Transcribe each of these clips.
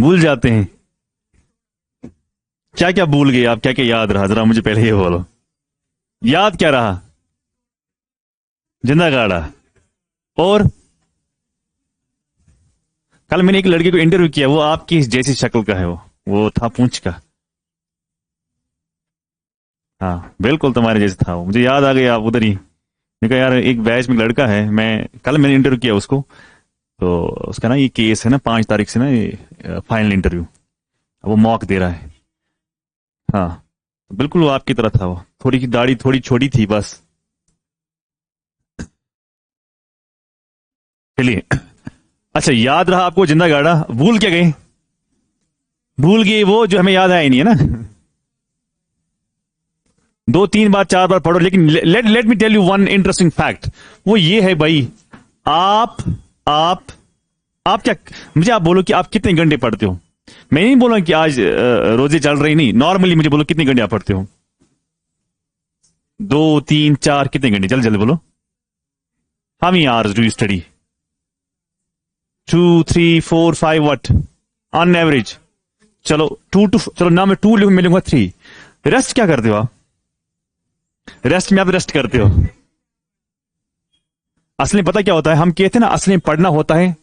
भूल जाते हैं। क्या क्या भूल गए आप, क्या क्या याद रहा, जरा मुझे पहले ये बोलो। याद क्या रहा? जिंदा गाड़ा। और कल मैंने एक लड़के को इंटरव्यू किया, वो आपकी जैसी शक्ल का है, वो था पूंछ का। हाँ बिल्कुल तुम्हारे जैसे था वो, मुझे याद आ गया, आप उधर ही। मैंने कहा यार एक बैच में लड़का है, मैं कल मैंने इंटरव्यू किया उसको, तो उसका ना ये केस है ना 5 तारीख से ना, ये फाइनल इंटरव्यू, वो मॉक दे रहा है। हाँ बिल्कुल वो आपकी तरह था, वो थोड़ी की दाढ़ी थोड़ी छोटी थी बस। चलिए। अच्छा याद रहा आपको जिंदा गाड़ा, भूल क्या गए? भूल गए वो जो हमें याद आया ही नहीं है ना। 2 3 बार 4 बार पढ़ो, लेकिन let let me tell you one interesting fact. वो ये है भाई, आप आप आप क्या, मुझे आप बोलो कि आप कितने घंटे पढ़ते हो। मैं नहीं बोला कि आज रोजे चल रही नहीं, नॉर्मली मुझे बोलो कितने घंटे आप पढ़ते हो। 2 3 4 कितने घंटे, जल्दी जल्दी बोलो। How many hours do you study? 2 3 4 5 what on average? चलो 2 चलो ना मैं 2 लिखूं, मैं लिखूंगा 3। रेस्ट क्या करते हो आप? रेस्ट में आप रेस्ट करते हो। असली पता क्या होता है, हम कहते हैं ना असली में पढ़ना होता है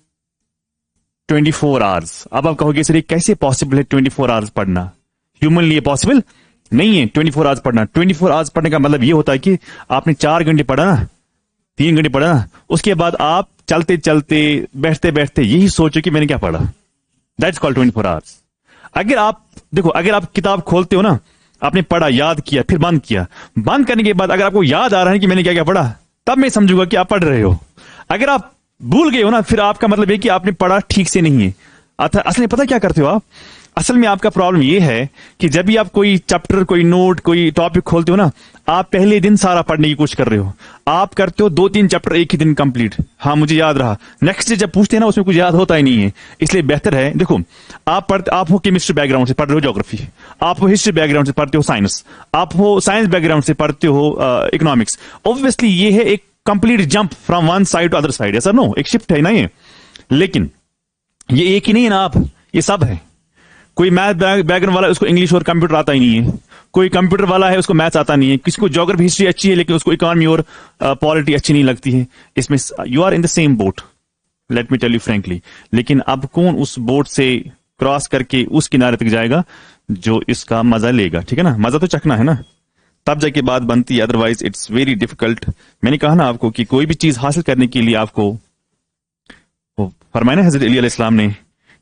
24 आवर्स। अब आप कहोगे सर ये कैसे पॉसिबल है 24 आवर्स पढ़ना? ह्यूमनली ये पॉसिबल नहीं है 24 आवर्स पढ़ना। 24 आवर्स पढ़ने का मतलब ये होता है कि आपने 4 घंटे पढ़ा ना, 3 घंटे पढ़ा ना, उसके बाद आप चलते चलते बैठते बैठते यही सोचो कि मैंने क्या पढ़ा। That's called 24 hours. अगर आप देखो, अगर आप किताब खोलते हो ना, आपने पढ़ा, याद किया, फिर बंद किया, बंद करने के बाद अगर आपको याद आ रहा है कि मैंने क्या क्या पढ़ा, तब मैं समझूंगा कि आप पढ़ रहे हो। अगर आप भूल गए हो ना, फिर आपका मतलब है कि आपने पढ़ा ठीक से नहीं है। असल में पता क्या करते हो आप, असल में आपका प्रॉब्लम यह है कि जब भी आप कोई चैप्टर, कोई नोट, कोई टॉपिक खोलते हो ना, आप पहले दिन सारा पढ़ने की कोशिश कर रहे हो। आप करते हो 2 3 चैप्टर एक ही दिन कंप्लीट, हाँ मुझे याद रहा। नेक्स्ट डे जब पूछते हैं ना, उसमें कुछ याद होता ही नहीं है। इसलिए बेहतर है, देखो आप हो केमिस्ट्री बैकग्राउंड से पढ़ रहे हो ज्योग्राफी, आप हो हिस्ट्री बैकग्राउंड से पढ़ते हो साइंस, आप हो साइंस बैकग्राउंड से पढ़ते हो इकोनॉमिक्स। ऑब्वियसली ये है एक complete jump from one side to other side, ऐसा नो, एक शिफ्ट है ना ये। लेकिन ये एक ही नहीं है ना, आप ये सब है। कोई मैथ बैकग्राउंड वाला है, उसको इंग्लिश और कंप्यूटर आता ही नहीं है। कोई कंप्यूटर वाला है, उसको मैथ्स आता नहीं है। किसी को ज्योग्राफी हिस्ट्री अच्छी है, लेकिन उसको इकोनॉमी और पॉलिटी अच्छी नहीं लगती है। इसमें you are in the same boat, let me tell you frankly. लेकिन अब कौन उस बोट से क्रॉस करके उस किनारे तक जाएगा जो इसका मजा लेगा, ठीक है ना? मजा तो चखना है ना, तब जाके बात बनती है, अदरवाइज इट्स वेरी डिफिकल्ट। मैंने कहा ना आपको कि कोई भी चीज हासिल करने के लिए आपको, फरमाया ना हजरत अली अलैहिस्सलाम ने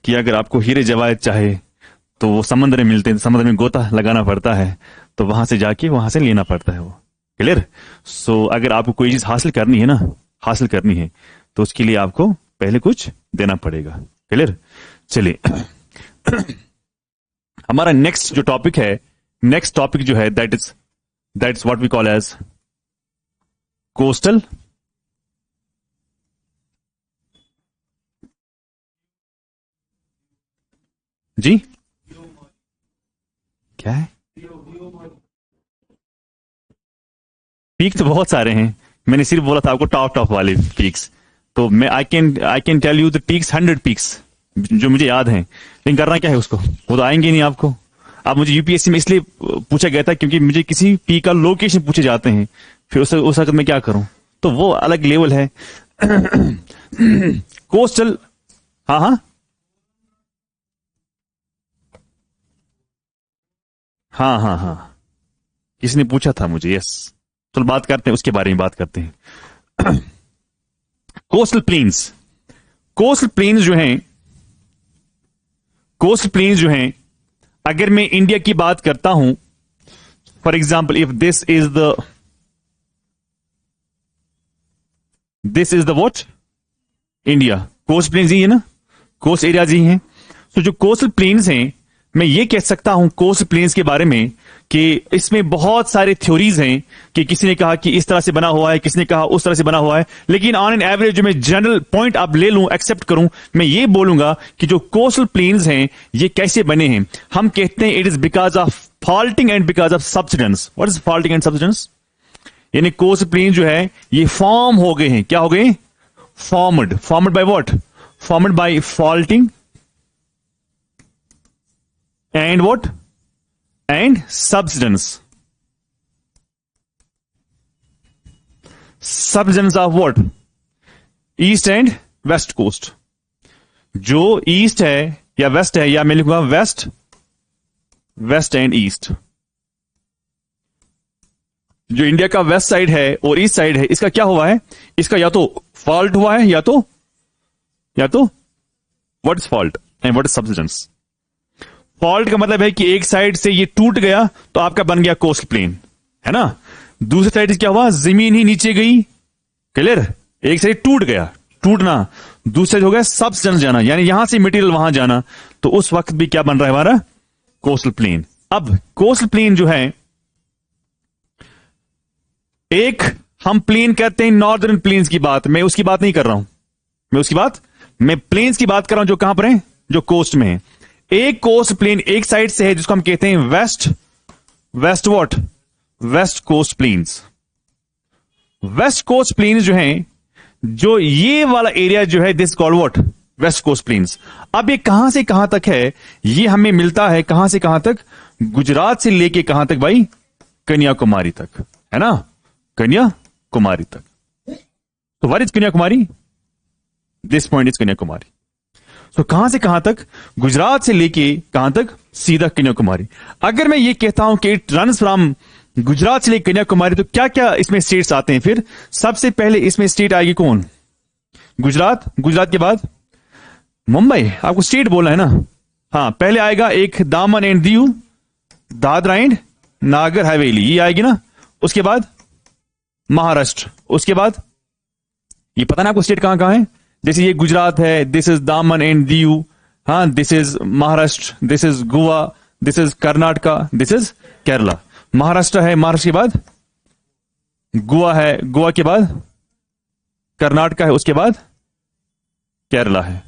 कि अगर आपको हीरे जवाहर चाहे तो वो समंदर में मिलते हैं, समंदर में गोता लगाना पड़ता है, तो वहां से जाके वहां से लेना पड़ता है वो। क्लियर? सो अगर आपको कोई चीज हासिल करनी है ना, हासिल करनी है, तो उसके लिए आपको पहले कुछ देना पड़ेगा। क्लियर? चलिए। हमारा नेक्स्ट जो टॉपिक है, नेक्स्ट टॉपिक जो है that's what we call as coastal जी। क्या है? पीक तो बहुत सारे हैं, मैंने सिर्फ बोला था आपको टॉप टॉप वाले पीक्स। तो मैं I can tell you the peaks, 100 peaks जो मुझे याद हैं। लेकिन करना क्या है उसको, वो तो आएंगे नहीं आपको। आप मुझे यूपीएससी में इसलिए पूछा गया था क्योंकि मुझे किसी पीक का लोकेशन पूछे जाते हैं, फिर उस वक्त मैं क्या करूं, तो वो अलग लेवल है। कोस्टल, हाँ हाँ हाँ हाँ हाँ, किसी ने पूछा था मुझे, यस। चलो बात करते हैं उसके बारे में, बात करते हैं। कोस्टल प्लेन्स, कोस्टल प्लेन्स जो हैं, कोस्टल प्लेन्स जो हैं, अगर मैं इंडिया की बात करता हूं, for example if this is the what India, coast plains ही है ना, कोस्ट एरियाज ही हैं। तो जो कोस्टल प्लेन्स हैं, मैं ये कह सकता हूं कोस्ट प्लेन्स के बारे में कि इसमें बहुत सारे थ्योरीज हैं कि किसी ने कहा कि इस तरह से बना हुआ है, किसी ने कहा उस तरह से बना हुआ है। लेकिन ऑन एन एवरेज जो मैं जनरल पॉइंट अब ले लूं, एक्सेप्ट करूं, मैं ये बोलूंगा कि जो कोस्टल प्लेन्स हैं ये कैसे बने हैं। हम कहते हैं it is because of faulting and because of subsidence. What is faulting and subsidence? यानी कोस्ट प्लेन जो है ये फॉर्म हो गए हैं, क्या हो गए? Formed by what? Formed by faulting and what, and subsidence, subsidence of what, east and west coast. जो ईस्ट है या वेस्ट है, या मैं लिखूंगा वेस्ट, वेस्ट एंड ईस्ट। जो इंडिया का वेस्ट साइड है और ईस्ट साइड है, इसका क्या हुआ है, इसका या तो फॉल्ट हुआ है या तो what is fault and what is subsidence. Fault का मतलब है कि एक साइड से ये टूट गया तो आपका बन गया कोस्ट प्लेन, है ना। दूसरी साइड से क्या हुआ, जमीन ही नीचे गई, क्लियर। एक साइड टूट गया, टूटना, दूसरी साइड हो गया सबसिडेंस जाना, यानी यहां से मटेरियल वहां जाना, तो उस वक्त भी क्या बन रहा है हमारा, कोस्टल प्लेन। अब कोस्टल प्लेन जो है, एक हम प्लेन कहते हैं नॉर्दर्न प्लेन्स की बात, मैं उसकी बात नहीं कर रहा हूं, मैं प्लेन्स की बात कर रहा हूं जो कहां पर है, जो कोस्ट में है। एक कोस्ट प्लेन एक साइड से है जिसको हम कहते हैं west what, west coast plains. West coast plains जो हैं, जो ये वाला एरिया जो है, this called what, west coast plains. अब ये कहां से कहां तक है, ये हमें मिलता है कहां से कहां तक, गुजरात से लेके कहां तक भाई, कन्याकुमारी तक, है ना, कन्याकुमारी तक। तो what is Kanyakumari, this point is Kanyakumari. तो कहां से कहां तक, गुजरात से लेके कहां तक, सीधा कन्याकुमारी। अगर मैं ये कहता हूं कि इट रन्स फ्रॉम गुजरात से लेकर कन्याकुमारी, तो क्या क्या इसमें स्टेट्स आते हैं फिर। सबसे पहले इसमें स्टेट आएगी कौन, गुजरात। गुजरात के बाद मुंबई, आपको स्टेट बोलना है ना। हाँ, पहले आएगा एक दामन एंड दीव, दादरा एंड नागर हवेली, ये आएगी ना। उसके बाद महाराष्ट्र, उसके बाद ये पता ना आपको स्टेट कहां कहां है, जैसे ये गुजरात है, दिस इज दामन एंड दीव, हाँ, this is Maharashtra, this is Goa, this is Karnataka, this is Kerala. Maharashtra है, महाराष्ट्र के बाद गोवा है, गोवा के बाद कर्नाटका है, उसके बाद केरला है।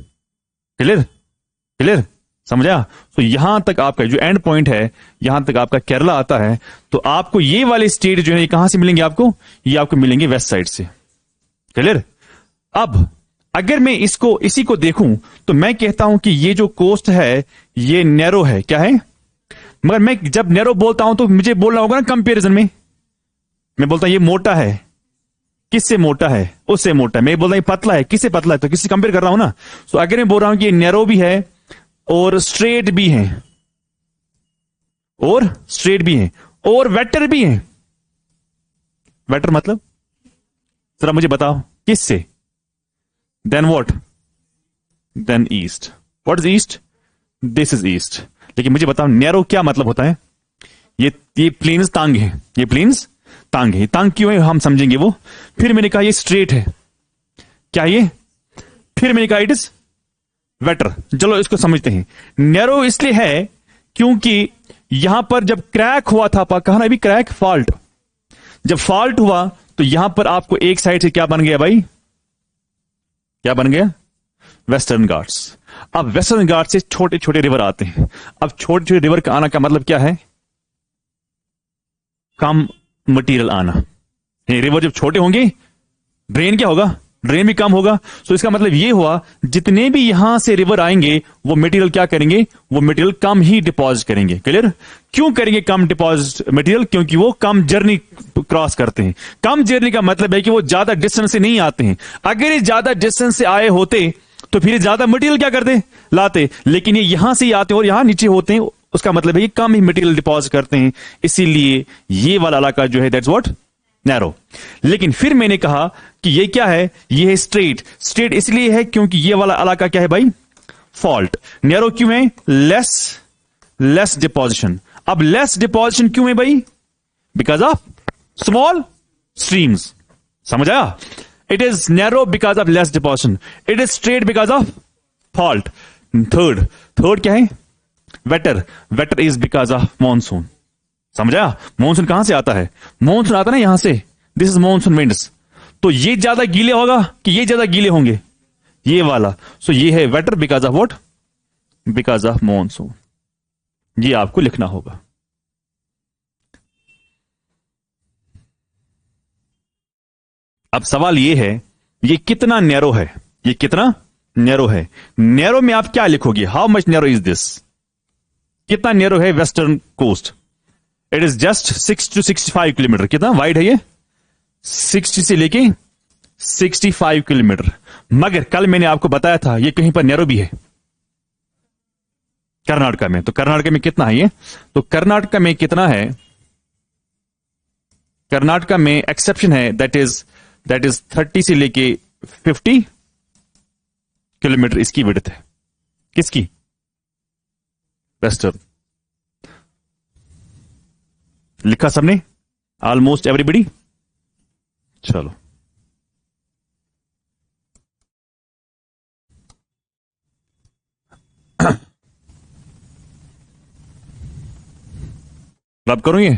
क्लियर, समझा। तो यहां तक आपका जो एंड पॉइंट है, यहां तक आपका केरला आता है। तो आपको ये वाले स्टेट जो है, ये कहां से मिलेंगे आपको, ये आपको मिलेंगे वेस्ट साइड से। क्लियर। अब अगर मैं इसी को देखूं, तो मैं कहता हूं कि ये जो कोस्ट है, ये नैरो है, क्या है। मगर मैं जब नैरो बोलता हूं तो मुझे बोलना होगा ना कंपैरिजन में। मैं बोलता हूं ये मोटा है, किससे मोटा है, उससे मोटा है। मैं बोलता हूं ये पतला है, किससे पतला है, तो किससे कंपेयर कर रहा हूं ना। तो अगर मैं बोल रहा हूं कि ये नैरो भी है और स्ट्रेट भी है, और वेटर भी है। वेटर मतलब जरा मुझे बताओ किससे, then what, then east. What is east, this is east. लेकिन मुझे बताओ नैरो क्या मतलब होता है। ये प्लेन्स तांग है, ये प्लेन्स तांग है। तांग क्यों है हम समझेंगे वो। फिर मैंने कहा ये स्ट्रेट है, क्या ये, फिर मैंने कहा इट इज वेटर। चलो इसको समझते हैं। नैरो इसलिए है क्योंकि यहां पर जब क्रैक हुआ था, कहा ना अभी क्रैक, फॉल्ट, जब फॉल्ट हुआ तो यहां पर आपको एक साइड से क्या बन गया भाई, क्या बन गया, वेस्टर्न घाट्स। अब वेस्टर्न घाट से छोटे छोटे रिवर आते हैं। अब छोटे छोटे रिवर का आना का मतलब क्या है, कम मटेरियल आना। रिवर जब छोटे होंगे, ड्रेन क्या होगा, ड्रेन भी कम होगा। तो इसका मतलब ये हुआ, जितने भी यहां से रिवर आएंगे वो मटेरियल क्या करेंगे, वो मटेरियल कम ही डिपॉजिट करेंगे। क्लियर। क्यों करेंगे कम डिपॉजिट मटेरियल, क्योंकि वो कम जर्नी क्रॉस करते हैं। कम जर्नी का मतलब है कि वो ज्यादा डिस्टेंस से नहीं आते हैं। अगर ये ज्यादा डिस्टेंस से आए होते तो फिर ज्यादा मटेरियल क्या करते, लाते। लेकिन ये यहां से ही आते हैं और यहां नीचे होते हैं, उसका मतलब है कि कम ही मटेरियल डिपॉजिट करते हैं। इसीलिए ये वाला इलाका जो है, दैट्स व्हाट, नैरो। लेकिन फिर मैंने कहा कि ये क्या है, ये है स्ट्रेट। स्ट्रेट इसलिए है क्योंकि ये वाला इलाका क्या है भाई, फॉल्ट। नैरो क्यों है, लेस डिपॉजिशन। अब लेस डिपॉजिशन क्यों है भाई, बिकॉज ऑफ स्मॉल स्ट्रीम्स। समझ आया। It is narrow because of less deposition. It is straight because of fault. Third क्या है, wetter is because of monsoon. समझा। मॉनसून कहां से आता है, मॉनसून आता ना यहां से, दिस इज मॉनसून विंड्स। तो ये ज्यादा गीले होगा कि ये ज्यादा गीले होंगे, ये वाला। सो ये है waiter because of what, because of monsoon. ये आपको लिखना होगा। अब सवाल ये है, ये कितना नैरो है, ये कितना नैरो है। नैरो में आप क्या लिखोगे, how much narrow is this. कितना नेरो है western coast? It is just 6 to 65 kilometre. कितना वाइड है ये? 60 से लेके 65 किलोमीटर। मगर कल मैंने आपको बताया था ये कहीं पर नैरो भी है कर्नाटका में। तो कर्नाटका में कितना है ये? तो कर्नाटका में कितना है? कर्नाटका में एक्सेप्शन है, दैट इज 30 से लेके 50 किलोमीटर इसकी विड्थ है। किसकी? वेस्टर्न। लिखा सबने? Almost everybody? चलो, अब करूं ये।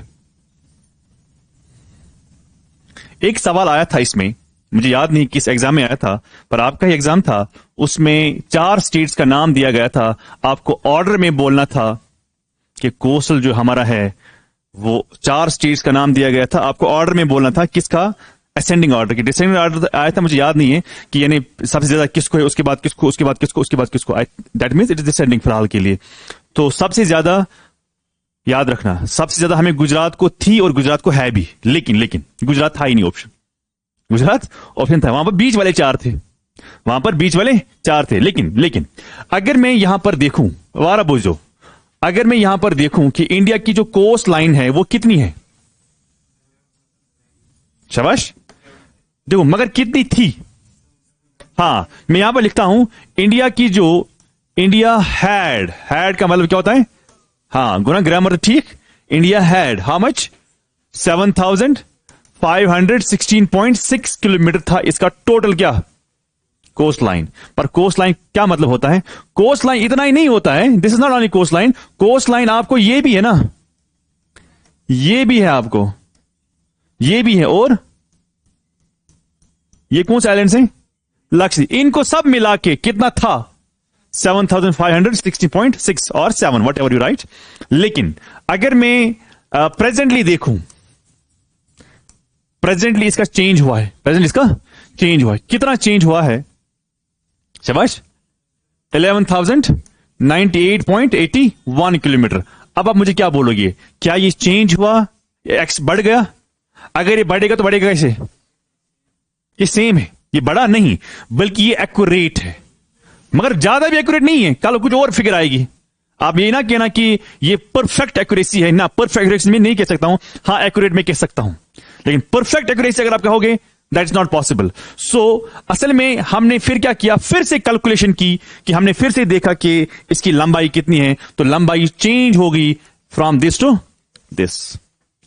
एक सवाल आया था इसमें, मुझे याद नहीं किस एग्जाम में आया था, पर आपका ही एग्जाम था। उसमें 4 स्टेट्स का नाम दिया गया था, आपको ऑर्डर में बोलना था कि कोस्टल जो हमारा है वो 4 स्टेट्स का नाम दिया गया था, आपको ऑर्डर में बोलना था किसका? असेंडिंग ऑर्डर की। डिसेंडिंग ऑर्डर आया था, मुझे याद नहीं है कि यानी सबसे ज्यादा किसको है, उसके बाद किसको, उसके बाद किसको, उसके बाद किसको। That means it is descending फिलहाल के लिए। तो सबसे ज्यादा याद रखना, सबसे ज्यादा हमें गुजरात को थी और गुजरात को है भी, लेकिन गुजरात था ही नहीं ऑप्शन। गुजरात ऑप्शन था, वहां पर बीच वाले 4 थे, वहां पर बीच वाले 4 थे। लेकिन अगर मैं यहां पर देखूं, वारा बोझो, अगर मैं यहां पर देखूं कि इंडिया की जो कोस्ट लाइन है वो कितनी है, शाबाश, देखो, मगर कितनी थी? हां, मैं यहां पर लिखता हूं इंडिया की जो, इंडिया हैड का मतलब क्या होता है? हां, गुना ग्रामर ठीक। India had how much? 7516.6 किलोमीटर था इसका टोटल क्या? Coast line. पर कोस्ट लाइन क्या मतलब होता है? कोस्ट लाइन इतना ही नहीं होता है, this is not only coast line. Coast line आपको ये भी है ना, ये भी है आपको, ये भी है, और ये कौन से आइलैंड है? लक्षद्वीप। इनको सब मिला के कितना था? 7560.6 और 7, वट एवर यू राइट। लेकिन अगर मैं प्रेजेंटली देखूं, प्रेजेंटली इसका चेंज हुआ है, प्रेजेंटली इसका चेंज हुआ है। कितना चेंज हुआ है? शाबाश, 11,098.81 किलोमीटर। अब आप मुझे क्या बोलोगे, क्या ये चेंज हुआ? एक्स बढ़ गया? अगर ये बढ़ेगा तो बढ़ेगा कैसे? ये सेम है, ये बढ़ा नहीं, बल्कि ये एक्यूरेट है, मगर ज्यादा भी एक्यूरेट नहीं है। कल कुछ और फिगर आएगी। आप ये ना कहना कि ये परफेक्ट एक्यूरेसी है ना, परफेक्ट एक्यूरेसी में नहीं कह सकता हूं, हां एक्यूरेट में कह सकता हूं, लेकिन परफेक्ट एक्यूरेसी अगर आप कहोगे दैट इज नॉट पॉसिबल। सो असल में हमने फिर क्या किया, फिर से कैलकुलेशन की कि हमने फिर से देखा कि इसकी लंबाई कितनी है, तो लंबाई चेंज हो गई फ्रॉम दिस टू दिस।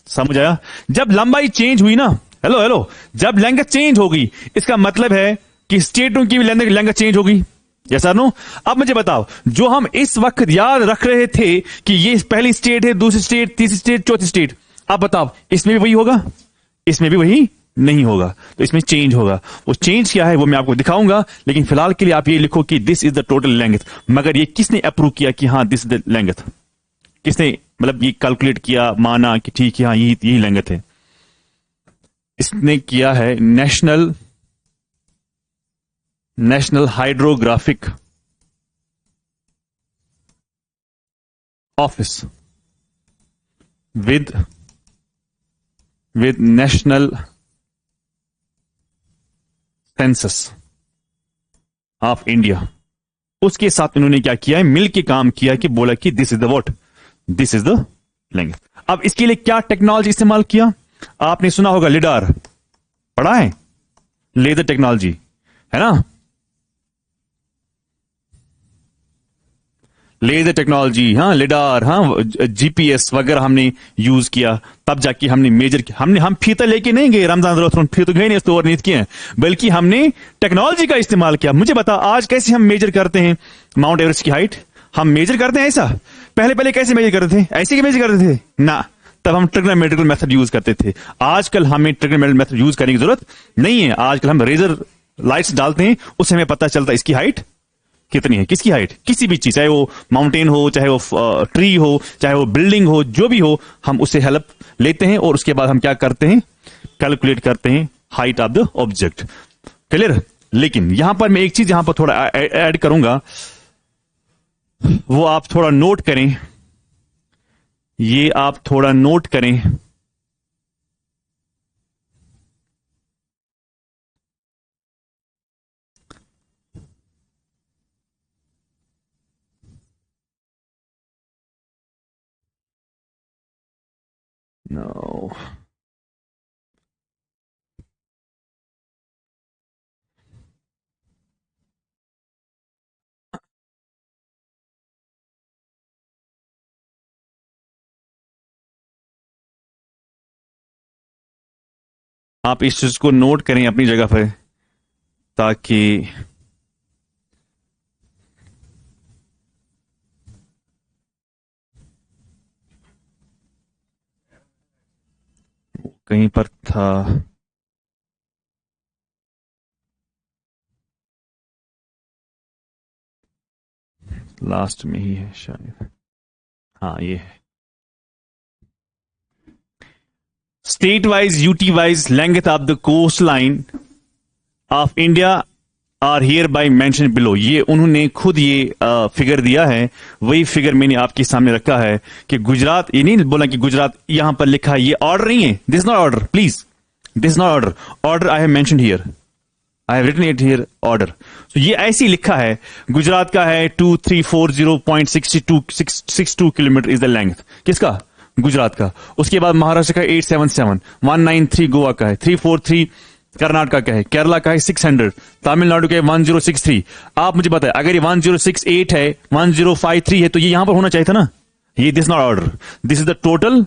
समझ आया? जब लंबाई चेंज हुई ना, हेलो, जब लेंथ चेंज होगी इसका मतलब है कि स्टेटों की भी लेंथ चेंज होगी। यस और नो? अब मुझे बताओ, जो हम इस वक्त याद रख रहे थे कि ये पहली स्टेट है, दूसरी स्टेट, तीसरी स्टेट, चौथी स्टेट, अब बताओ इसमें भी वही होगा? इसमें भी वही नहीं होगा, तो इसमें चेंज होगा। वो चेंज क्या है वो मैं आपको दिखाऊंगा, लेकिन फिलहाल के लिए आप ये लिखो कि this is the total length. मगर ये किसने अप्रूव किया कि हाँ दिस इज द लेंथ? किसने मतलब ये कैलकुलेट किया, माना कि ठीक है हाँ यही लेंथ है? इसने किया है national hydrographic office with national census of India. उसके साथ इन्होंने क्या किया है, मिलके काम किया कि बोला कि this is the what, this is the length. अब इसके लिए क्या टेक्नोलॉजी इस्तेमाल किया? आपने सुना होगा लिडार, पढ़ा है? लेजर टेक्नोलॉजी है ना, लेजर टेक्नोलॉजी, हाँ लिडार, हाँ जीपीएस वगैरह हमने यूज किया, तब जाके हमने मेजर किया। हम फीता लेके नहीं गए रमजान, फीता गए नहीं स्टोर नहीं किए, बल्कि हमने टेक्नोलॉजी का इस्तेमाल किया। मुझे बता, आज कैसे हम मेजर करते हैं माउंट एवरेस्ट की हाइट? हम मेजर करते हैं ऐसा? पहले कैसे मेजर करते थे? ऐसे ही मेजर करते थे ना, तब हम ट्रिग्नोमेट्रिकल मेथड यूज करते थे। आजकल हमें ट्रिग्नोमेट्रिकल मेथड यूज करने की जरूरत नहीं है। आजकल हम रेजर लाइट्स डालते हैं, उससे हमें पता चलता है इसकी हाइट कितनी है। किसकी हाइट? किसी भी चीज, चाहे वो माउंटेन हो, चाहे वो ट्री हो, चाहे वो बिल्डिंग हो, जो भी हो, हम उससे हेल्प लेते हैं और उसके बाद हम क्या करते हैं, कैलकुलेट करते हैं height of the object. Clear? लेकिन यहां पर मैं एक चीज यहां पर थोड़ा ऐड करूंगा, वो आप थोड़ा नोट करें। ये आप थोड़ा नोट करें। नो, आप इस चीज को नोट करें अपनी जगह पे, ताकि कहीं पर था। लास्ट में ही है शायद। हाँ, ये है। State wise, UT wise length of the coast line of India are here by mention below. ये उन्होंने खुद ये फिगर दिया है, वही फिगर मैंने आपके सामने रखा है कि गुजरात, ये नहीं बोला कि गुजरात यहां पर लिखा है, ये ऑर्डर नहीं है, this not order, please, this not order, order I have mention here, I have written it here order. तो ये ऐसे ही लिखा है, गुजरात का है 2340.62 किलोमीटर इज द लेंथ, किसका? गुजरात का। उसके बाद महाराष्ट्र का 877, 193 गोवा का है, 343 कर्नाटका का है, केरला का है 600, तमिलनाडु का है 1063। आप मुझे बताएं, अगर ये 1068 है, 1053 है, तो ये यहां पर होना चाहिए था ना। ये this not order, this is the total,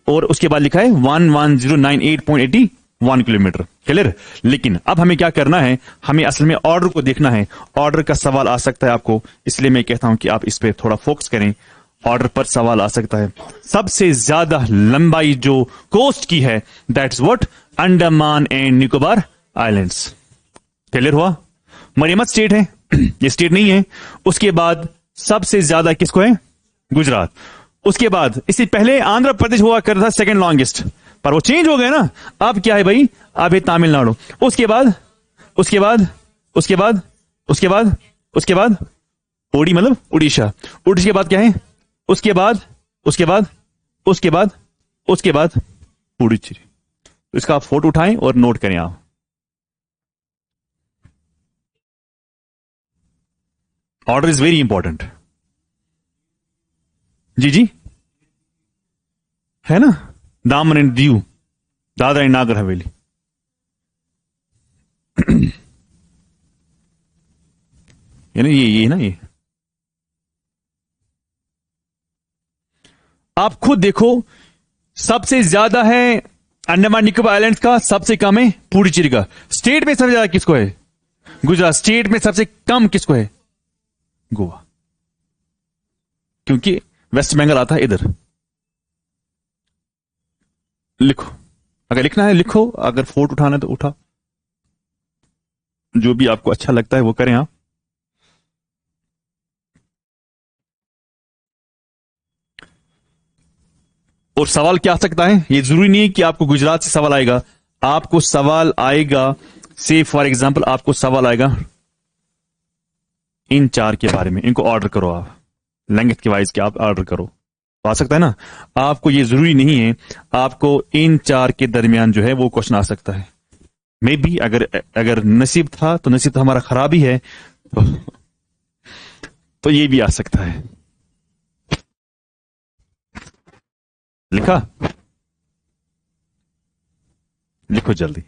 और उसके बाद लिखा है 11098.81 किलोमीटर। क्लियर? लेकिन अब हमें क्या करना है, हमें असल में ऑर्डर को देखना है। ऑर्डर का सवाल आ सकता है आपको, इसलिए मैं कहता हूं कि आप इस पे थोड़ा फोकस करें। ऑर्डर पर सवाल आ सकता है। सबसे ज्यादा लंबाई जो कोस्ट की है, that's what, Andaman and Nicobar islands. Clear हुआ? मरियमत स्टेट है, ये स्टेट नहीं है। उसके बाद सबसे ज्यादा किसको है? गुजरात। उसके बाद इससे पहले आंध्र प्रदेश हुआ करता था सेकंड लॉन्गेस्ट, पर वो चेंज हो गया ना। अब क्या है भाई? अब है तमिलनाडु। उसके बाद उसके बाद उसके बाद उसके बाद उसके बाद ओडी मतलब उड़ीसा। उड़ीसा के बाद क्या है? उसके बाद उसके बाद उसके बाद उसके बाद पुडुचेरी। तो इसका आप फोटो उठाएं और नोट करें आप। Order is very important. जी जी, है ना। दामन एंड दीव, दादरा एंड नागर हवेली। ये ना, ये ना, ये आप खुद देखो। सबसे ज्यादा है अंडमान निकोबार आइलैंड्स का, सबसे कम है पुडुचेरी का। स्टेट में सबसे ज्यादा किसको है? गुजरात। स्टेट में सबसे कम किसको है? गोवा, क्योंकि वेस्ट बंगाल आता है इधर। लिखो, अगर लिखना है लिखो, अगर फोटो उठाना है तो उठा, जो भी आपको अच्छा लगता है वो करें आप। और सवाल क्या आ सकता है, ये जरूरी नहीं है कि आपको गुजरात से सवाल आएगा। आपको सवाल आएगा, से फॉर एग्जाम्पल आपको सवाल आएगा इन चार के बारे में, इनको ऑर्डर करो आप, लेंथ के वाइज के आप ऑर्डर करो, तो आ सकता है ना। आपको ये जरूरी नहीं है, आपको इन चार के दरमियान जो है वो क्वेश्चन आ सकता है। मे बी अगर अगर नसीब था तो नसीब तो हमारा खराब ही है, तो ये भी आ सकता है। लिखा? लिखो जल्दी।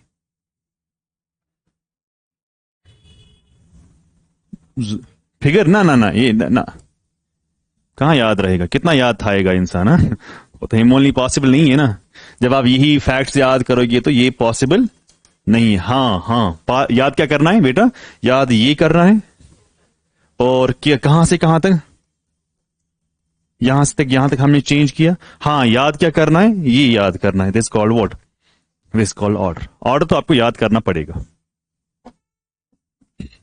फिगर ना ना ना, ये ना कहां याद रहेगा, कितना याद थाएगा इंसान, हाँ? वो तो हिमोनली पॉसिबल नहीं है ना। जब आप यही फैक्ट्स याद करोगे तो ये पॉसिबल नहीं है। हाँ हाँ, याद क्या करना है बेटा? याद ये करना है, और क्या, कहां से कहां तक, यहां से तक, यहां तक हमने चेंज किया। हाँ, याद क्या करना है? ये याद करना है। This called what? This called order. Order तो आपको याद करना पड़ेगा।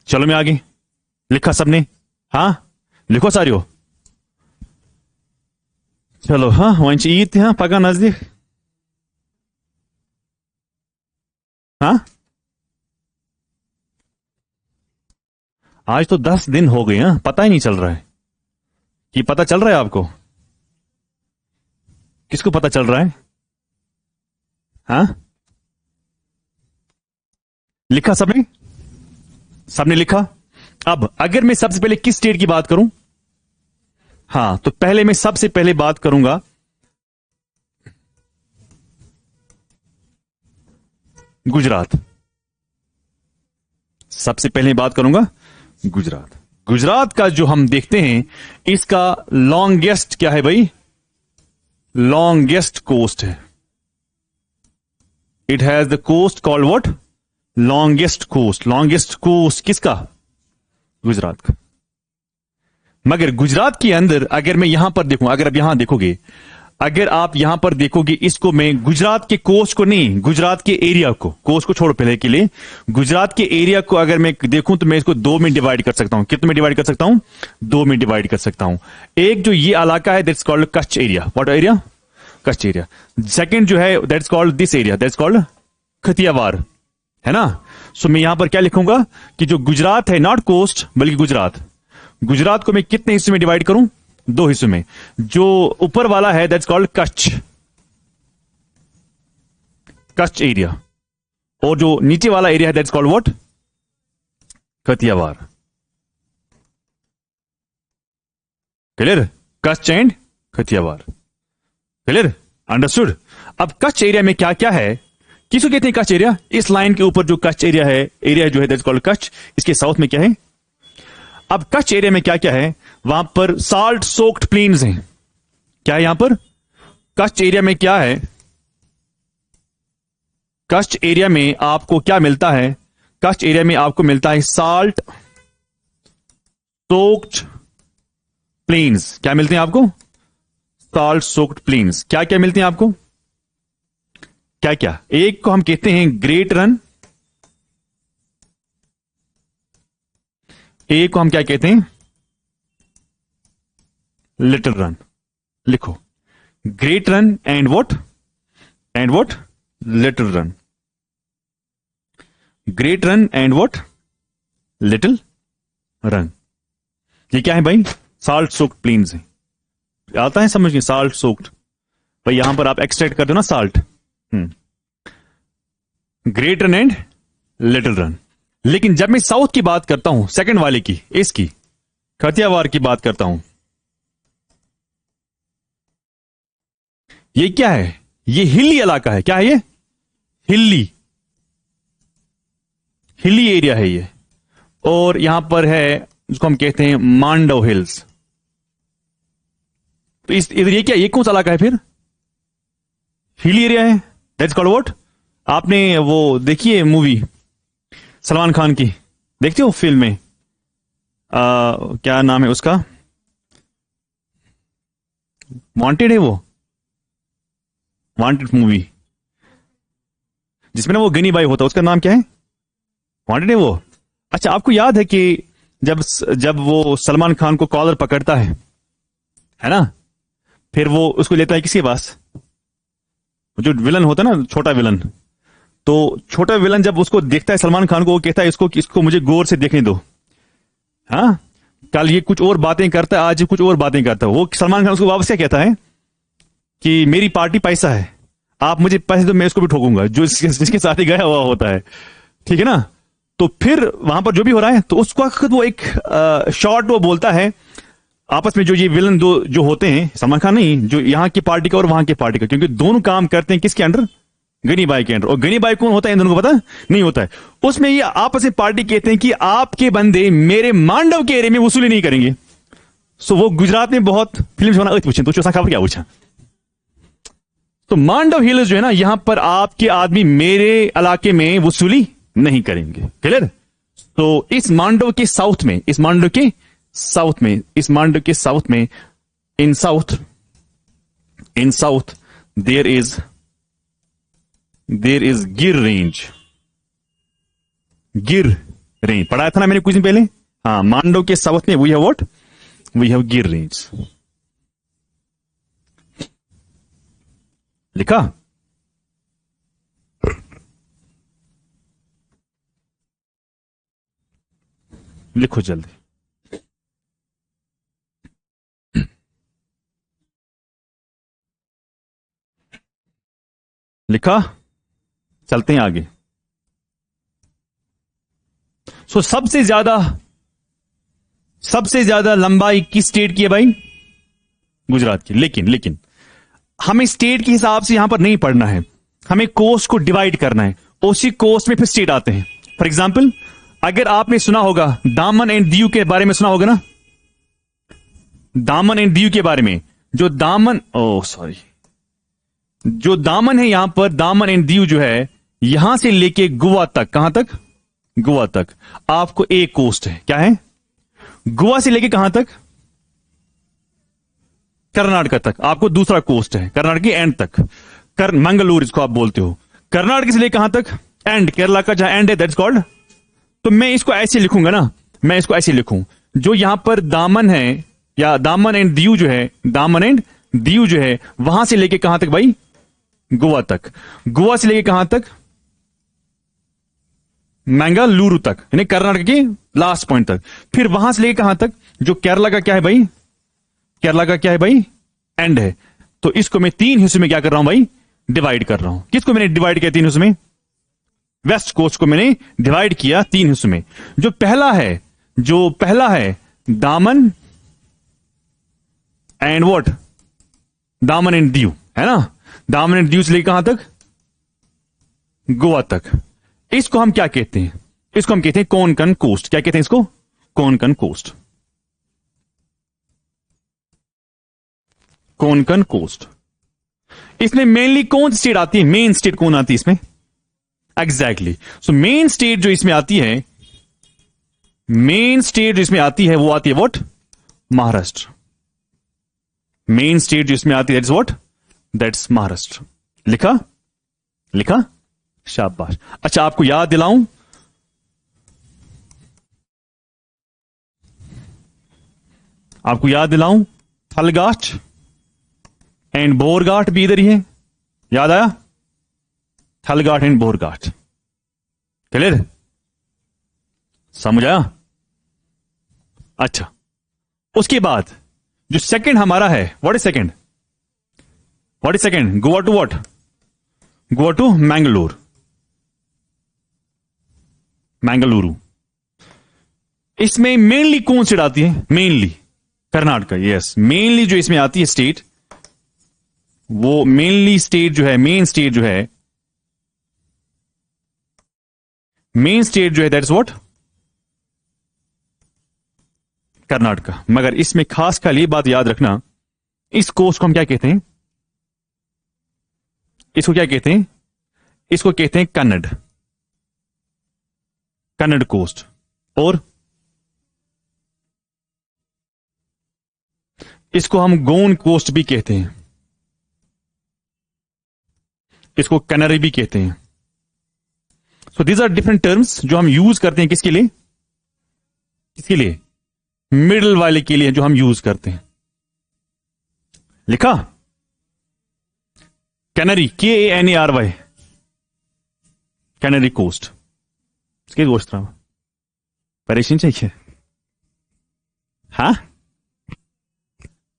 चलो मैं आगे। लिखा सबने? हाँ, लिखो सारियो। चलो, हाँ, वंश ईद थी, हाँ, पका नजदीक। हाँ, आज तो 10 दिन हो गए, हाँ, पता ही नहीं चल रहा है। ये पता चल रहा है आपको? किसको पता चल रहा है? हाँ, लिखा सबने? सबने लिखा? अब अगर मैं सबसे पहले किस स्टेट की बात करूं? हाँ, तो पहले मैं सबसे पहले बात करूंगा गुजरात। सबसे पहले बात करूंगा गुजरात। गुजरात का जो हम देखते हैं, इसका लॉन्गेस्ट क्या है भाई? लॉन्गेस्ट कोस्ट है। It has the coast called what? Longest coast. Longest coast किसका? गुजरात का। मगर गुजरात के अंदर अगर मैं यहां पर देखूं, अगर आप यहां देखोगे, अगर आप यहां पर देखोगे, इसको मैं गुजरात के कोस्ट को नहीं, गुजरात के एरिया को, कोस्ट को छोड़ो पहले के लिए, गुजरात के एरिया को अगर मैं देखूं तो मैं इसको दो में डिवाइड कर सकता हूं। कितने में डिवाइड कर सकता हूं? दो में डिवाइड कर सकता हूं। एक जो ये इलाका है, that's called Kutch area. What area? Kutch area. Second जो है, that's called this area, that's called Kathiawar, है ना? सो मैं यहां पर क्या लिखूंगा कि जो गुजरात है, नॉट कोस्ट बल्कि गुजरात, गुजरात को मैं कितने हिस्सों में डिवाइड करूं? दो हिस्सों में। जो ऊपर वाला है that's called Kutch, Kutch area, और जो नीचे वाला एरिया है that's called what? Kathiawar. Clear? Kutch and Kathiawar. Clear? Understood? अब कच्छ एरिया में क्या क्या है? किसको कहते हैं कच्छ एरिया? इस लाइन के ऊपर जो कच्छ एरिया है, एरिया जो है दैट्स कॉल्ड कच्छ, इसके साउथ में क्या है? अब कच्छ एरिया में क्या क्या है? वहां पर साल्ट सोक्ड प्लेन्स हैं। क्या है यहां पर? कच्छ एरिया में क्या है? कच्छ एरिया में आपको क्या मिलता है? कच्छ एरिया में आपको मिलता है साल्ट सोक्ड प्लेन्स। क्या मिलते हैं आपको? Salt soaked plains. क्या क्या मिलते हैं आपको? क्या क्या? एक को हम कहते हैं ग्रेट रन, एक को हम क्या कहते हैं? Little run. लिखो, great run and what? And what? Little run. Great run and what? Little run. ये क्या है भाई? साल्ट सोक्ड प्लेन्स है। आता है समझ में? Salt soaked. भाई यहां पर आप एक्सट्रैक्ट कर दो ना salt. Great run and little run. लेकिन जब मैं साउथ की बात करता हूं, सेकंड वाले की, इसकी खतियावार की बात करता हूं, ये क्या है? ये हिली इलाका है। क्या है ये? हिली, हिली एरिया है ये। और यहां पर है जिसको हम कहते हैं मांडव हिल्स। तो इस इधर ये क्या, ये कौन सा इलाका है फिर? हिली एरिया है। That's called what? आपने वो देखी है मूवी सलमान खान की? देखते हो फिल्म में? क्या नाम है उसका? वांटेड है वो, वांटेड मूवी, जिसमें ना वो गनी बाई होता है, उसका नाम क्या है? वांटेड है वो। अच्छा, आपको याद है कि जब जब वो सलमान खान को कॉलर पकड़ता है ना, फिर वो उसको लेता है किसके पास? जो विलन होता है ना, छोटा विलन, तो छोटा विलन जब उसको देखता है सलमान खान को, वो कहता है इसको कि इसको मुझे गौर से देखने दो। हाँ, कल ये कुछ और बातें करता है, आज ये कुछ और बातें करता है। वो सलमान खान उसको वापस क्या कहता है कि मेरी पार्टी पैसा है, आप मुझे पैसे दो, मैं इसको भी ठोकूंगा, जो जिसके साथ ही गया हुआ होता है। ठीक है ना? तो फिर वहां पर जो भी हो रहा है, तो उसका खुद वो एक शॉर्ट वो बोलता है आपस में, जो ये विलन दो जो होते हैं, सलमान खान नहीं, जो यहाँ की पार्टी का और वहां की पार्टी का, क्योंकि दोनों काम करते हैं किसके अंडर? गनी बाई के अंडर। और गनी बाई कौन होता है इन दोनों को पता नहीं होता है। उसमें ये आपस में पार्टी कहते हैं कि आपके बंदे मेरे मांडव के एरिया में वसूली नहीं करेंगे। सो वो गुजरात में बहुत फिल्म बना पूछे, तो चौथा खबर क्या पूछा? तो मांडव हिल्स जो है ना, यहां पर आपके आदमी मेरे इलाके में वसूली नहीं करेंगे। क्लियर? तो इस मांडव के साउथ में, इस मांडव के साउथ में, इस मांडव के साउथ में, in south, in south there is Gir range. Gir range पढ़ाया था ना मैंने कुछ दिन पहले। हाँ, मांडव के साउथ में we have what? We have Gir range. लिखा? लिखो जल्दी। लिखा, चलते हैं आगे। सो सबसे ज्यादा लंबाई किस स्टेट की है भाई? गुजरात की। लेकिन हमें स्टेट के हिसाब से यहां पर नहीं पढ़ना है, हमें कोस्ट को डिवाइड करना है, उसी कोस्ट में फिर स्टेट आते हैं। फॉर एग्जाम्पल, अगर आपने सुना होगा दामन एंड दीव के बारे में, सुना होगा ना, दामन एंड दीव के बारे में, जो दामन है यहां पर, दामन एंड दीव जो है, यहां से लेके गोवा तक, कहां तक? गोवा तक आपको एक कोस्ट है। क्या है? गोवा से लेके कहां तक? कर्नाटक तक आपको दूसरा कोस्ट है, कर्नाटक के एंड तक, मंगलूर इसको आप बोलते हो। कर्नाटक से लेके कहां तक? एंड, केरला का जहां एंड है, दैट्स कॉल्ड। तो मैं इसको ऐसे लिखूंगा ना, मैं इसको ऐसे लिखूं, जो यहां पर दामन है, या दामन एंड दीव जो है, दामन एंड दीव जो है, वहां से लेके कहां तक भाई? गोवा तक। गोवा से लेके कहां तक? मंगलुरु तक, यानी कर्नाटक के लास्ट पॉइंट तक। फिर वहां से लेके कहां तक? जो केरला का क्या है भाई? केरला का क्या है भाई? एंड है। तो इसको मैं 3 हिस्सों में क्या कर रहा हूं भाई? डिवाइड कर रहा हूं। किसको मैंने डिवाइड किया 3 हिस्सों में? वेस्ट कोस्ट को मैंने डिवाइड किया 3 हिस्सों में। जो पहला है दामन एंड व्हाट? दामन एंड दीव, है ना? दामन एंड दीव से लेकर कहां तक? गोवा तक। इसको हम क्या कहते हैं? इसको हम कहते हैं कोंकण कोस्ट। क्या कहते हैं इसको? कोंकण कोस्ट। कोंकण कोस्ट। इसमें मेनली कौन सी स्टेट आती है? मेन स्टेट कौन आती है इसमें? एग्जैक्टली। सो मेन स्टेट जो इसमें आती है, मेन स्टेट जो इसमें आती है, वो आती है व्हाट? महाराष्ट्र। मेन स्टेट जो इसमें आती है, दैट्स व्हाट? दैट्स महाराष्ट्र। लिखा? शाबाश। अच्छा, आपको याद दिलाऊं, थलगाट एंड बोरघाट भी इधर ही है। याद आया? थलगाट एंड बोरघाट। क्लियर? समझ आया? अच्छा, उसके बाद जो सेकंड हमारा है, what is second? Goa to what? Goa to Mangaluru. इसमें मेनली कौन स्टेट आती है? मेनली कर्नाटक। यस, मेनली जो इसमें आती है स्टेट, वो मेनली स्टेट जो है, मेन स्टेट जो है, दैट्स व्हाट? कर्नाटक। मगर इसमें खास कर ये बात याद रखना, इस कोस्ट को हम क्या कहते हैं? इसको क्या कहते हैं? इसको कहते हैं कन्नड़ कोस्ट। और इसको हम गोन कोस्ट भी कहते हैं, इसको कनरी भी कहते हैं। So these are different terms जो हम यूज करते हैं। किसके लिए? मिडिल वाले के लिए जो हम यूज करते हैं। लिखा? Kanara, KANARY, Kanara coast. इसके दोस्त रहा परेशान चाहिए? हाँ,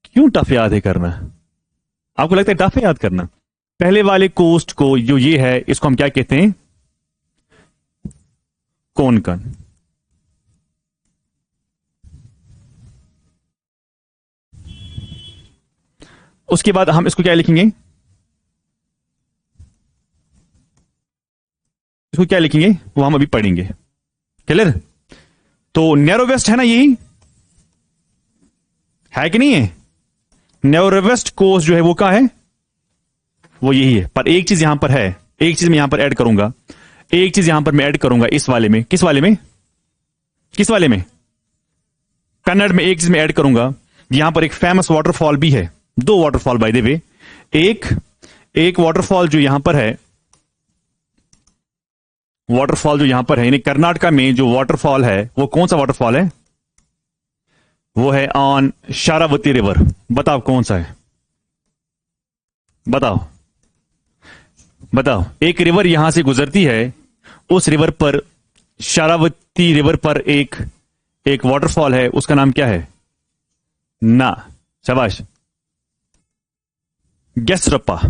क्यों टफ याद है करना? आपको लगता है टफ है याद करना? पहले वाले कोस्ट को, जो ये है, इसको हम क्या कहते हैं? कोंकण। उसके बाद हम इसको क्या लिखेंगे? इसको क्या लिखेंगे वो हम अभी पढ़ेंगे। क्लियर? तो नैरो वेस्ट है ना, यही है कि नहीं है? नैरो वेस्ट कोस्ट जो है वो कहां है? वो यही है। पर एक चीज यहां पर है, एक चीज मैं यहां पर ऐड करूंगा, एक चीज यहां पर मैं ऐड करूंगा इस वाले में। किस वाले में? कन्नड़ में एक चीज मैं ऐड करूंगा। यहां पर एक फेमस वाटरफॉल भी है, 2 वाटरफॉल बाय द वे। एक वाटरफॉल जो यहां पर है, यानी कर्नाटका में जो वाटरफॉल है, वो कौन सा वाटरफॉल है? वो है ऑन शारावती रिवर। बताओ कौन सा है? बताओ। एक रिवर यहां से गुजरती है, उस रिवर पर, शारावती रिवर पर एक वाटरफॉल है, उसका नाम क्या है? ना, शाबाश, गेसरप्पा।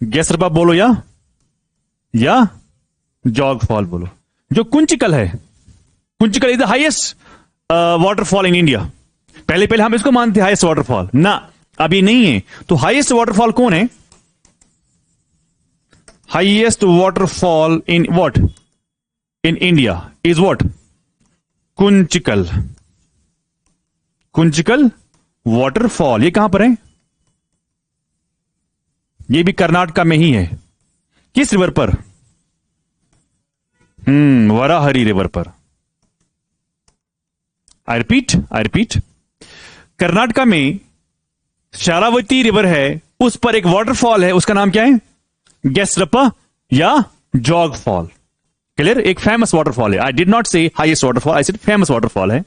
गैसरपा बोलो या जॉग फॉल बोलो। जो कुंचिकल है, Kunchikal is the highest waterfall in India. पहले पहले हम इसको मानते हाईएस्ट वाटरफॉल, ना अभी नहीं है। तो हाईएस्ट वाटरफॉल कौन है? Highest waterfall in what? In India is what? Kunchikal. Kunchikal waterfall ये कहां पर है? ये भी कर्नाटका में ही है। किस रिवर पर? वराहरी रिवर पर। आई रिपीट, कर्नाटका में शारावती रिवर है, उस पर एक वाटरफॉल है, उसका नाम क्या है? गैसरप्पा या जॉग फॉल। क्लियर? एक फेमस वाटरफॉल है। आई डिड नॉट से highest waterfall, I said famous waterfall है।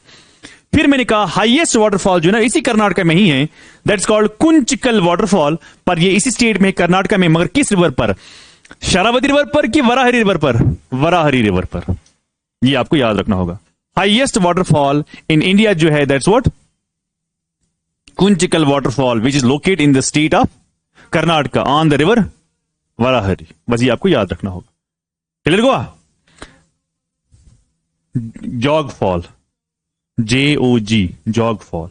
फिर मैंने कहा हाईएस्ट वाटरफॉल जो है ना इसी कर्नाटका में ही है, दैट्स कॉल्ड कुंचिकल वाटरफॉल। पर ये इसी स्टेट में, कर्नाटका में, मगर किस रिवर पर? शारावती रिवर पर कि वराहरी रिवर पर? वराहरी रिवर पर। ये आपको याद रखना होगा। हाईएस्ट वाटरफॉल इन इंडिया जो है that's what? Kunchikal waterfall which is located in the state of Karnataka on the river Varahi. बस ये आपको याद रखना होगा। क्लियर हुआ? Jog fall, JOG, Jog fall.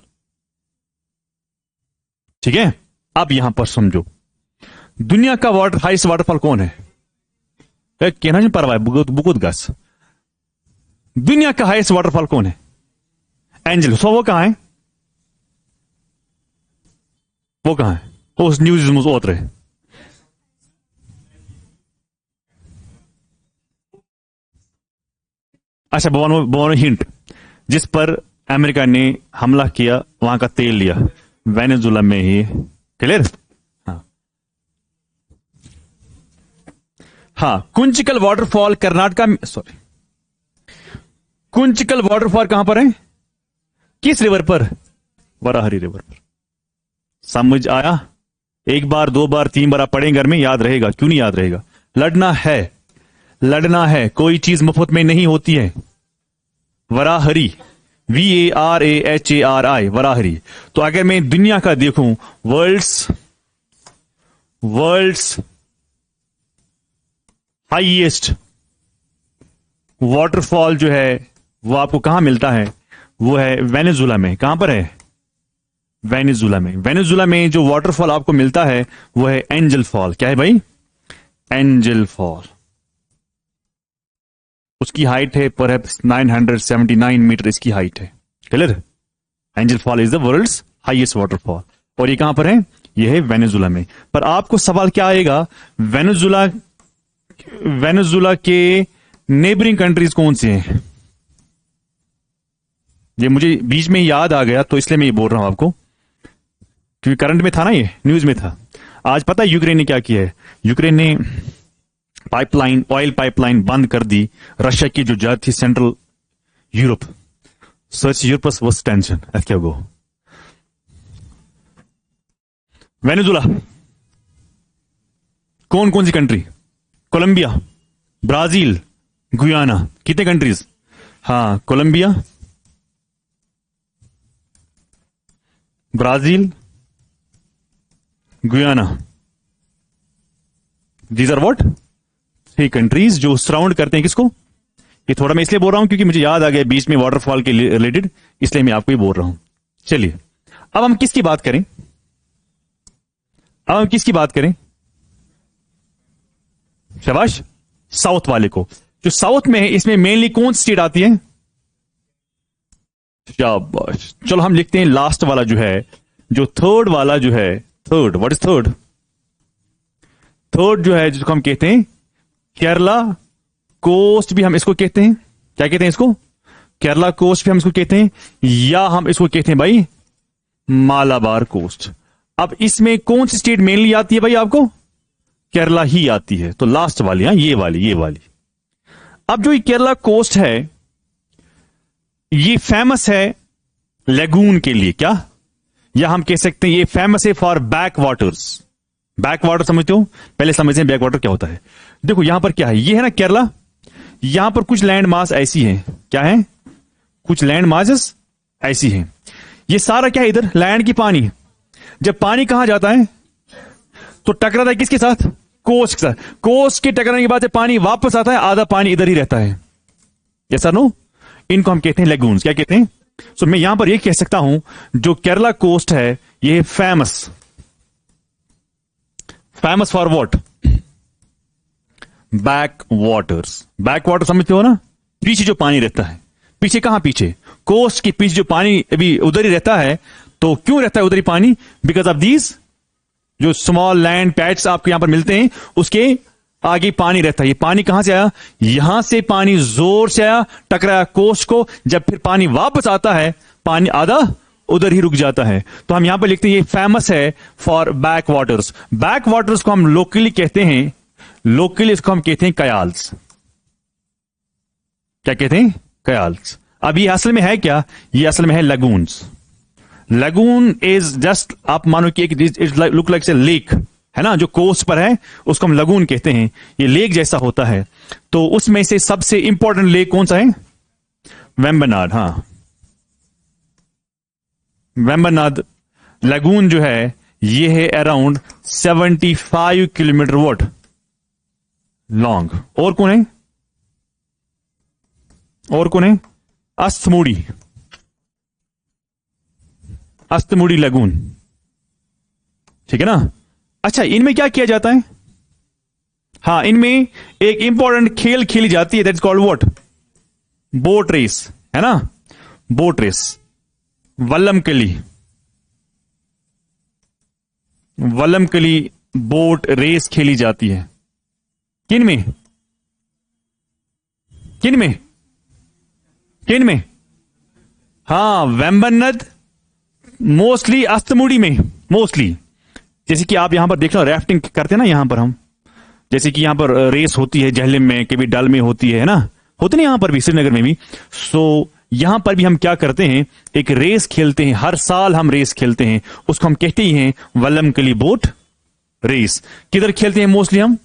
ठीक है, अब यहां पर समझो दुनिया का हाईएस्ट वाटरफॉल कौन है? कहना नहीं परवाह बुकुत गस। दुनिया का हाईएस्ट वाटरफॉल कौन है? एंजल। सो वो कहां है? वो कहां है? उस न्यूज उतरे। अच्छा, बोनो हिंट। जिस पर अमेरिका ने हमला किया वहां का तेल लिया, वेनेजुला में ही। क्लियर? हाँ, कुंचिकल वाटरफॉल कर्नाटका में, सॉरी, कुंचिकल वाटरफॉल कहां पर है? किस रिवर पर? वराहरी रिवर पर। समझ आया? एक बार, दो बार, तीन बार आप पढ़ेंगे घर में, याद रहेगा। क्यों नहीं याद रहेगा? लड़ना है, लड़ना है, कोई चीज मुफ्त में नहीं होती है। वराहरी, VARAHARI, वराहरी। तो अगर मैं दुनिया का देखूं, वर्ल्ड्स हाईएस्ट वाटरफॉल जो है वो आपको कहां मिलता है? वो है वेनेजुला में। कहां पर है? वेनेजुला में। वेनेजुला में जो वाटरफॉल आपको मिलता है वो है एंजल फॉल। क्या है भाई? Angel fall. उसकी हाइट है परहैप्स 979 मीटर, इसकी हाइट है। Clear? Angel fall is the world's highest waterfall. और ये कहां पर है? ये है वेनेजुला में। पर आपको सवाल क्या आएगा? वेनेजुला के नेबरिंग कंट्रीज कौन से हैं? ये मुझे बीच में याद आ गया तो इसलिए मैं ये बोल रहा हूं आपको, क्योंकि करंट में था ना, ये न्यूज में था। आज पता है यूक्रेन ने क्या किया है? यूक्रेन ने पाइपलाइन, ऑयल पाइपलाइन बंद कर दी रशिया की जो जज थी central Europe. Search Europe's was tension at क्या गो। वेनेजुला, कौन कौन सी कंट्री? Colombia, Brazil, Guyana. कितने कंट्रीज? हाँ, Colombia, Brazil, Guyana. These are what? 3 countries जो सराउंड करते हैं किसको? ये थोड़ा मैं इसलिए बोल रहा हूं क्योंकि मुझे याद आ गया बीच में वाटरफॉल के रिलेटेड, इसलिए मैं आपको ये बोल रहा हूं। चलिए, अब हम किसकी बात करें? अब हम किसकी बात करें? शाबाश, साउथ वाले को। जो साउथ में है इसमें मेनली कौन सी स्टेट आती है? शाबाश। चलो हम लिखते हैं लास्ट वाला जो है, जो थर्ड वाला जो है, third, what is third? Third जो है जिसको हम कहते हैं केरला कोस्ट, भी हम इसको कहते हैं। क्या कहते हैं इसको? केरला कोस्ट भी हम इसको कहते हैं, या हम इसको कहते हैं भाई मालाबार कोस्ट। अब इसमें कौन सी स्टेट मेनली आती है भाई आपको? केरला ही आती है। तो लास्ट वाली, हाँ, ये वाली। अब जो ये केरला कोस्ट है ये फेमस है लेगून के लिए। क्या? या हम कह सकते हैं ये फेमस है for back waters. Back water समझते हो? पहले समझते हैं बैक वाटर क्या होता है। देखो यहां पर क्या है, ये है ना केरला, यहां पर कुछ लैंड मास ऐसी हैं। क्या है? कुछ लैंड मासेस ऐसी हैं। ये सारा क्या है इधर? लैंड की पानी। जब पानी कहां जाता है तो टकराता है किसके साथ? कोस्ट के साथ, कोस्ट के टकराने के बाद जब पानी वापस आता है, आधा पानी इधर ही रहता है। यस और नो? इनको हम कहते हैं लेगून्स। क्या कहते हैं? सो मैं यहां पर यह कह सकता हूं, जो केरला कोस्ट है, यह famous for what? Back waters. Back water समझते हो ना? पीछे जो पानी रहता है, पीछे कहां? पीछे कोस्ट के पीछे जो पानी अभी उधर ही रहता है। तो क्यों रहता है उधर ही पानी? बिकॉज ऑफ दीज जो स्मॉल लैंड पैच आपको यहां पर मिलते हैं, उसके आगे पानी रहता है। ये पानी कहां से आया? यहां से पानी जोर से आया, टकराया कोस्ट को। जब फिर पानी वापस आता है, पानी आधा उधर ही रुक जाता है। तो हम यहां पर लिखते हैं ये फेमस है for back waters. Back waters को हम लोकली कहते हैं, लोकली इसको हम कहते हैं कयाल्स। क्या कहते हैं? कयाल्स। अब ये असल में है क्या? ये असल में है लगून्स। लगून इज जस्ट, आप मानो कि एक लुक लाइक से लेक है ना, जो कोस्ट पर है, उसको हम लगून कहते हैं। ये लेक जैसा होता है। तो उसमें से सबसे इंपॉर्टेंट लेक कौन सा है? वेम्बनाड। हाँ, वेम्बनाड लगून जो है, ये है अराउंड 75 किलोमीटर वॉट लॉन्ग। और कौन है? और कौन है? अस्तमुड़ी, अस्तमुड़ी लगून। ठीक है ना? अच्छा, इनमें क्या किया जाता है? हाँ, इनमें एक इंपॉर्टेंट खेल खेली जाती है, that is called what? Boat race, है ना? Boat race, Vallamkali, Vallamkali boat race खेली जाती है। किन में? किन में? किन में? हाँ, वेम्बनाड, मोस्टली अस्तमुड़ी में, मोस्टली। जैसे कि आप यहां पर देख लो, राफ्टिंग करते हैं ना यहां पर हम, जैसे कि यहां पर रेस होती है झेलम में, कभी डल में होती है ना, होती नहीं यहां पर भी, श्रीनगर में भी। सो यहां पर भी हम क्या करते हैं? एक रेस खेलते हैं, हर साल हम रेस खेलते हैं, उसको हम कहते ही हैं वल्लमकली बोट रेस। किधर खेलते हैं मोस्टली हम?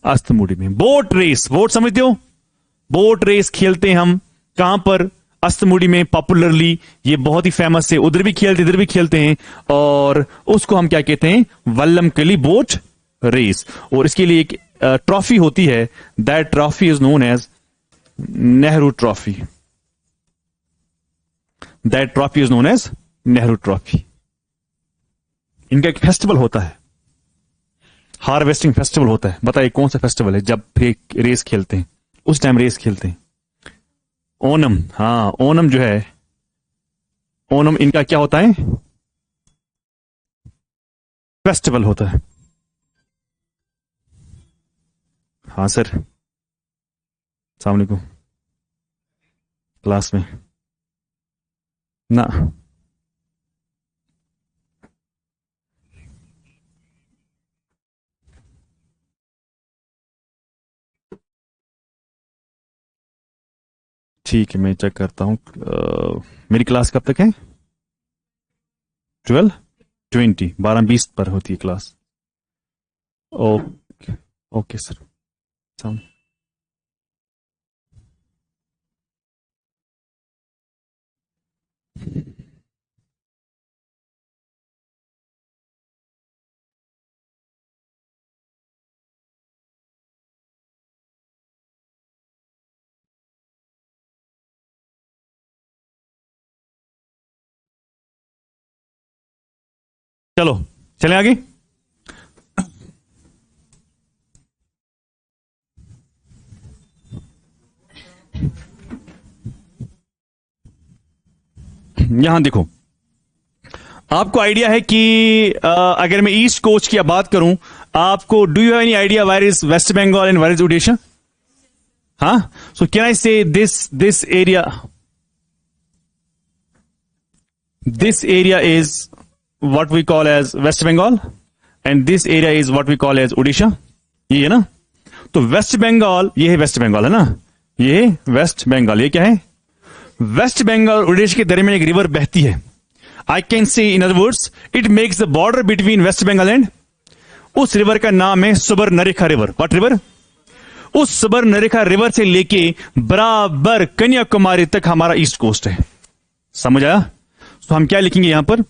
अस्तमुड़ी में। बोट रेस, बोट समझते हो? बोट रेस खेलते हैं हम कहां पर? अस्तमुड़ी में पॉपुलरली। ये बहुत ही फेमस है, उधर भी खेलते इधर भी खेलते हैं, और उसको हम क्या कहते हैं? Vallamkali boat race. और इसके लिए एक ट्रॉफी होती है, that trophy is known as Nehru trophy. That trophy is known as Nehru trophy. इनका एक फेस्टिवल होता है, हार्वेस्टिंग फेस्टिवल होता है। बताइए कौन सा फेस्टिवल है? जब फिर रेस खेलते हैं, उस टाइम रेस खेलते हैं। ओनम। हाँ, ओनम जो है, ओनम इनका क्या होता है? फेस्टिवल होता है। हाँ सर, अस्सलाम वालेकुम। क्लास में ना, ठीक है, मैं चेक करता हूं। मेरी क्लास कब तक है? 12:20, 12:20 पर होती है क्लास। Okay, okay sir. चलो चले आगे। यहां देखो, आपको आइडिया है कि अगर मैं ईस्ट कोस्ट की बात करूं, आपको do you have any idea where is West Bengal and where is Odisha? हाँ, so can I say this area is what we call as West Bengal and this area is what we call as Odisha। ये है ना? तो waste Bengal, ये है waste Bengal, है ना? ये है वेस्ट बंगाल। ये क्या है? वेस्ट बंगाल ओडिशा के दरमियान एक रिवर बहती है। I can say in other words, it makes the border between West Bengal and, उस रिवर का नाम है सुबर्णरेखा रिवर। What river? उस सुबर्णरेखा रिवर से लेके बराबर कन्याकुमारी तक हमारा ईस्ट कोस्ट है। समझ आया? तो हम क्या लिखेंगे यहां पर?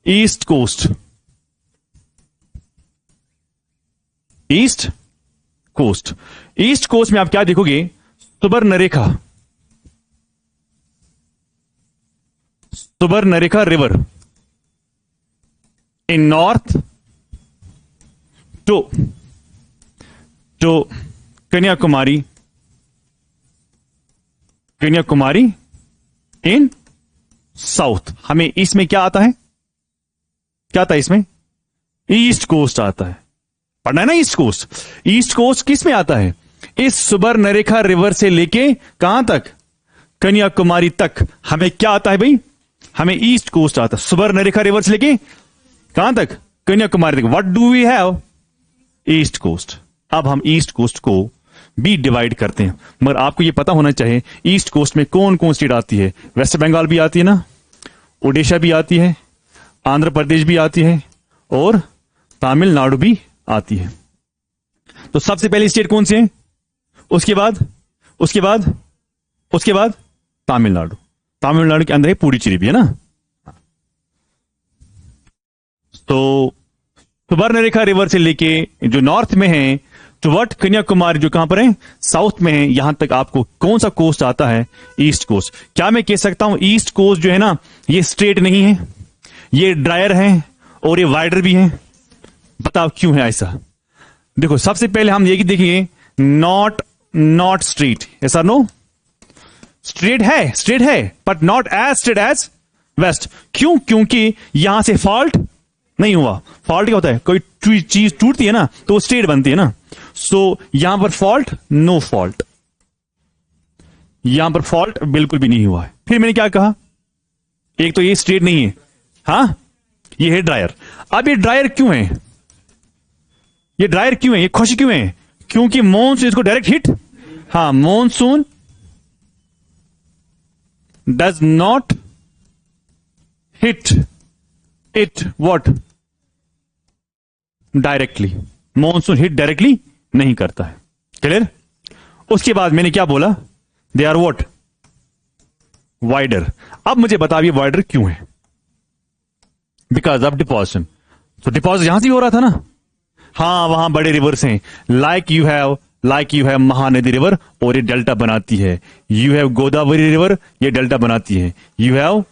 East coast. East coast. East coast में आप क्या देखोगे? Subarnarekha, Subarnarekha river in north to Kanyakumari, Kanyakumari in south. हमें इसमें क्या आता है? क्या आता है इसमें? ईस्ट कोस्ट आता है। पढ़ना है ना ईस्ट कोस्ट। ईस्ट कोस्ट किस में आता है? इस सुबर्णरेखा रिवर से लेके कहां तक? कन्याकुमारी तक। हमें क्या आता है भाई? हमें ईस्ट कोस्ट आता है। सुबर्णरेखा रिवर से लेके कहां तक? कन्याकुमारी तक। What do we have? East coast. अब हम ईस्ट कोस्ट को भी डिवाइड करते हैं, मगर आपको यह पता होना चाहिए ईस्ट कोस्ट में कौन कौन स्टेट आती है। वेस्ट बंगाल भी आती है ना, ओडिशा भी आती है, आंध्र प्रदेश भी आती है और तमिलनाडु भी आती है। तो सबसे पहली स्टेट कौन सी है? उसके बाद तमिलनाडु। तमिलनाडु के अंदर है पुडुचेरी भी, है ना। तो सुबर्णरेखा रिवर से लेके जो नॉर्थ में है टू व्हाट? कन्याकुमारी जो कहां पर है? साउथ में है। यहां तक आपको कौन सा कोस्ट आता है? East coast. क्या मैं कह सकता हूं ईस्ट कोस्ट जो है ना, ये स्ट्रेट नहीं है, ये ड्रायर है और ये वाइडर भी है? बताओ क्यों है ऐसा? देखो, सबसे पहले हम ये देखेंगे, नॉट स्ट्रेट। ऐसा नो, स्ट्रेट है but not as straight as west. क्यों? क्योंकि यहां से फॉल्ट नहीं हुआ। फॉल्ट क्या होता है? कोई चीज टूटती है ना तो वो स्ट्रेट बनती है ना। सो यहां पर फॉल्ट, नो फॉल्ट, यहां पर फॉल्ट बिल्कुल भी नहीं हुआ है। फिर मैंने क्या कहा? एक तो ये स्ट्रेट नहीं है, हां, ये है ड्रायर। अब ये ड्रायर क्यों है? ये ड्रायर क्यों है? ये खुश क्यों है? क्योंकि मॉनसून इसको डायरेक्ट हिट, हां, monsoon does not hit it what? Directly. Monsoon hit directly नहीं करता है। क्लियर? उसके बाद मैंने क्या बोला? They are what? वाइडर। अब मुझे बता ये वाइडर क्यों है? Because of deposition. तो डिपोजिट यहां से हो रहा था ना। हां, वहां बड़े रिवर्स हैं, like you have Mahanadi river और ये डेल्टा बनाती है। यू हैव गोदावरी रिवर, ये डेल्टा बनाती है। You have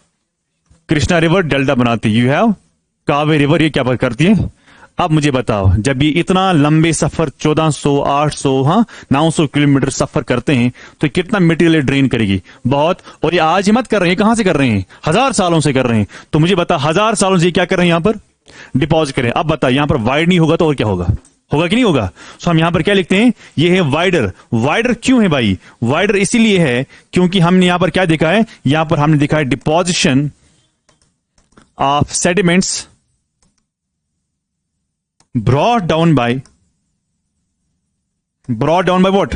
Krishna river, delta बनाती है। यू हैव कावेरी रिवर, ये क्या करती है? अब मुझे बताओ, जब ये इतना लंबे सफर 1400, 800, 900 किलोमीटर सफर करते हैं तो कितना मटेरियल ड्रेन करेगी? बहुत। और ये आज ही मत कर रहे हैं, कहां से कर रहे हैं? 1000 सालों से कर रहे हैं। तो मुझे बता, 1000 सालों से क्या कर रहे हैं? यहां पर डिपॉजिट करें। अब बता, यहां पर वाइड नहीं होगा तो और क्या होगा? होगा कि नहीं होगा? सो हम यहां पर क्या लिखते हैं? ये है वाइडर। वाइडर क्यों है भाई? वाइडर इसीलिए है क्योंकि हमने यहां पर क्या देखा है? यहां पर हमने देखा है deposition of sediments brought down by what?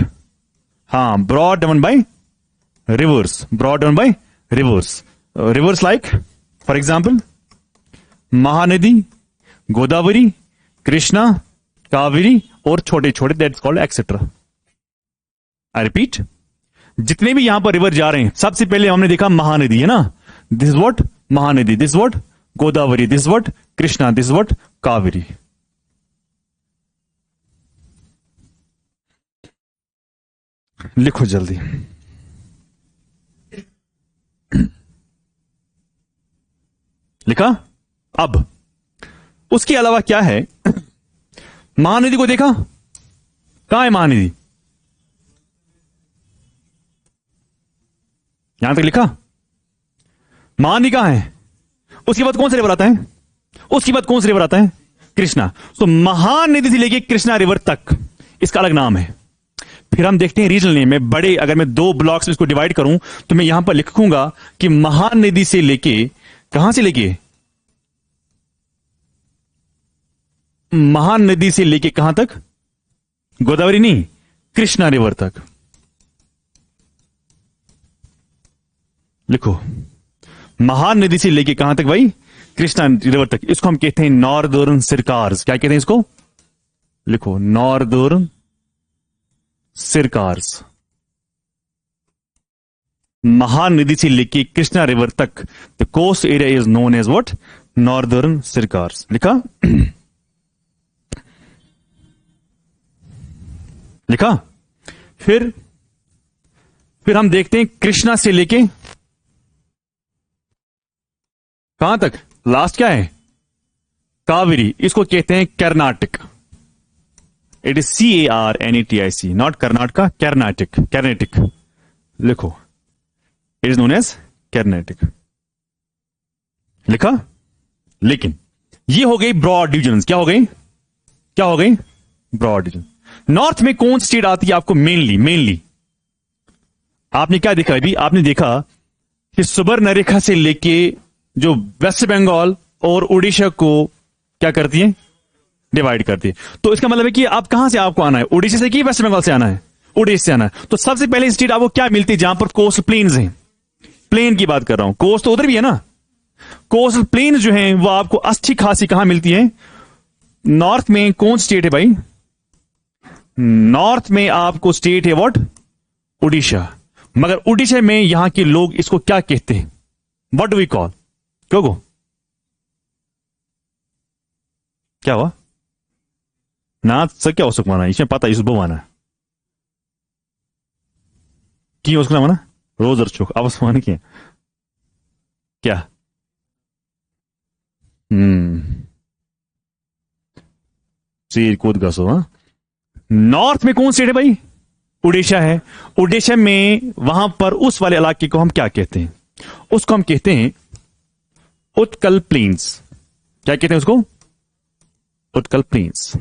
हाँ, brought down by rivers. Brought down by rivers. Rivers like, for example, Mahanadi, Godavari, Krishna, Kaveri और छोटे छोटे, that's called etcetera. I repeat, जितने भी यहां पर रिवर जा रहे हैं, सबसे पहले हमने देखा महानदी, है ना। This is what? Mahanadi. This what? Godavari. This what? Krishna. This what? Kaveri. लिखो जल्दी। लिखा? अब उसके अलावा क्या है? महानदी को देखा? कहां है महानदी? यहां तक लिखा? महानदी कहां है? उसके बाद कौन सा रिवर आता है? उसके बाद कौन सा रिवर आता है? कृष्णा। तो महानदी से लेके कृष्णा रिवर तक इसका अलग नाम है। फिर हम देखते हैं रीजनल नेम में बड़े, अगर मैं 2 ब्लॉक्स में इसको डिवाइड करूं तो मैं यहां पर लिखूंगा कि महानदी से लेके, कहां से लेके? महानदी से लेके कहां तक? गोदावरी नहीं, कृष्णा रिवर तक। लिखो, महानदी से लेके कहां तक भाई? कृष्णा रिवर तक। इसको हम कहते हैं नॉर्दर्न सिरकार्स। क्या कहते हैं इसको? लिखो, नॉर्दर्न सिरकार्स। महानदी से लेके कृष्णा रिवर तक the coast area is known as what? Northern Circars. लिखा? लिखा। फिर हम देखते हैं कृष्णा से लेके कहां तक, लास्ट क्या है, कावेरी। इसको कहते हैं Carnatic. It is CARNATIC, not Karnataka, Carnatic, Carnatic लिखो। It is known as Carnatic, लिखा। लेकिन ये हो गई ब्रॉड डिवीजन। क्या हो गई, क्या हो गई, ब्रॉड डिवीजन। नॉर्थ में कौन सी स्टेट आती है आपको मेनली आपने क्या देखा अभी, आपने देखा कि सुबर्णरेखा से लेके जो वेस्ट बंगाल और उड़ीसा को क्या करती है, डिवाइड करती है। तो इसका मतलब है कि आप कहां से आपको आना है, उड़ीसा से कि वेस्ट बंगाल से आना है, उड़ीसा से आना है। तो सबसे पहले स्टेट आपको क्या मिलती है जहां पर कोस्ट प्लेन्स हैं, प्लेन की बात कर रहा हूं, कोस्ट तो उधर भी है ना। कोस्ट प्लेन जो हैं वो आपको अच्छी खासी कहां मिलती है, नॉर्थ में। कौन स्टेट है भाई, नॉर्थ में आपको स्टेट है व्हाट, उड़ीसा। मगर उड़ीसा में यहां के लोग इसको क्या कहते हैं, व्हाट डू वी कॉल, क्यों गो, क्या हुआ ना सर, क्या हो सकता माना इसमें पता, इस बो माना की उसका माना रोजर चौक अब मान किया क्या। चीर कूद गसो। हाँ, नॉर्थ में कौन स्टेट है भाई, उड़ीसा है। उड़ीसा में वहां पर उस वाले इलाके को हम क्या कहते हैं, उसको हम कहते हैं उत्कल प्लेन्स। क्या कहते हैं उसको, उत्कल प्लेन्स,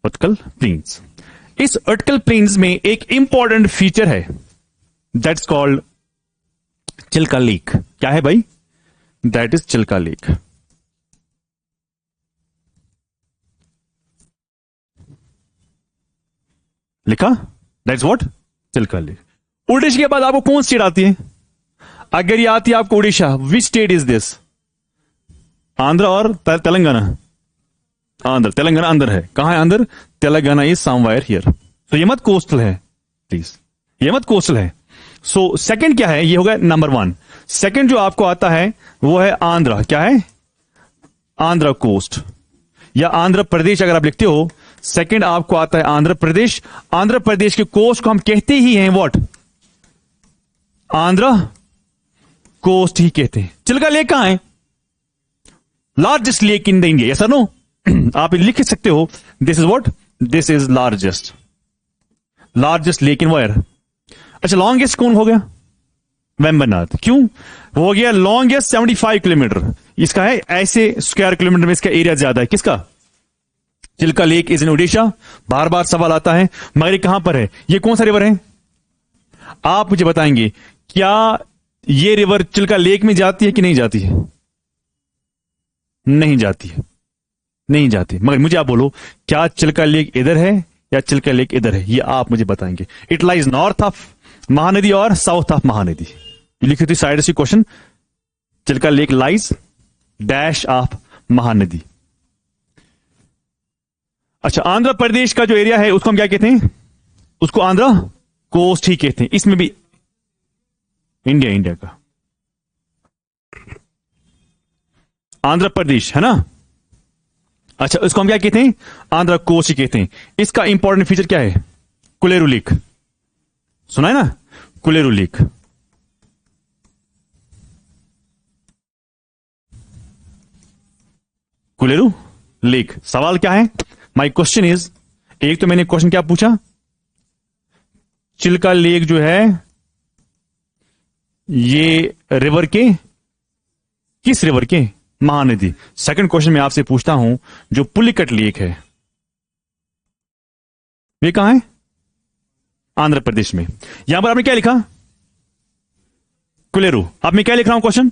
उत्कल प्लेन्स। इस उत्कल प्लेन्स में एक इंपॉर्टेंट फीचर है, दैट्स कॉल्ड चिल्का लेक। क्या है भाई, दैट इज चिल्का लेक। लिखा, that's what, Chilka lake. Orissa के बाद आपको कौन स्टेट आती है, अगर ये आती है आपको Orissa, which state is this, Andhra और तेलंगाना। आंध्र, तेलंगाना अंदर है, कहां है अंदर, तेलंगाना इज समवेयर हियर। तो ये मत कोस्टल है प्लीज, ये मत कोस्टल है। सो सेकंड क्या है, ये होगा नंबर 1। सेकंड जो आपको आता है वो है आंध्र। क्या है, आंध्र कोस्ट या आंध्र प्रदेश अगर आप लिखते हो, सेकंड आपको आता है आंध्र प्रदेश। आंध्र प्रदेश के कोस्ट को हम कहते ही हैं व्हाट, आंध्र कोस्ट ही कहते हैं। चिल्का लेक कहां है, largest lake in the India, yes और नो। आप लिख सकते हो, this is what, this is largest lake in wire. अच्छा, लॉन्गेस्ट कौन हो गया, वेम्बनाथ। क्यों हो गया लॉन्गेस्ट, 75 किलोमीटर इसका है, ऐसे स्क्वायर किलोमीटर में इसका एरिया ज्यादा है। किसका, Chilka lake is in Orissa. बार बार सवाल आता है, मगर ये कहां पर है, ये कौन सा रिवर है, आप मुझे बताएंगे, क्या ये रिवर चिल्का लेक में जाती है कि नहीं जाती है, नहीं जाती है, नहीं जाती। मगर मुझे आप बोलो, क्या चिल्का लेक इधर है या चिल्का लेक इधर है, ये आप मुझे बताएंगे। It lies north of Mahanadi और साउथ ऑफ महानदी। लिखी थी साइड से question, Chilka lake lies dash of Mahanadi. अच्छा, आंध्र प्रदेश का जो एरिया है उसको हम क्या कहते हैं, उसको आंध्र कोस्ट ही कहते हैं। इसमें भी इंडिया का आंध्र प्रदेश है ना। अच्छा, इसको हम क्या कहते हैं, आंध्र कोस्ट ही कहते हैं। इसका इंपॉर्टेंट फीचर क्या है, कुलेरू लेक, सुना है ना, कुलेरू लेक। कुलेरू लेक, सवाल क्या है, माय क्वेश्चन इज, एक तो मैंने क्वेश्चन क्या पूछा, चिल्का लेक जो है ये रिवर के, किस रिवर के, महानदी। सेकंड क्वेश्चन मैं आपसे पूछता हूं, जो पुलिकट लेक है ये कहां है, आंध्र प्रदेश में। यहां पर आपने क्या लिखा, कुलेरू। अब मैं क्या लिख रहा हूं क्वेश्चन,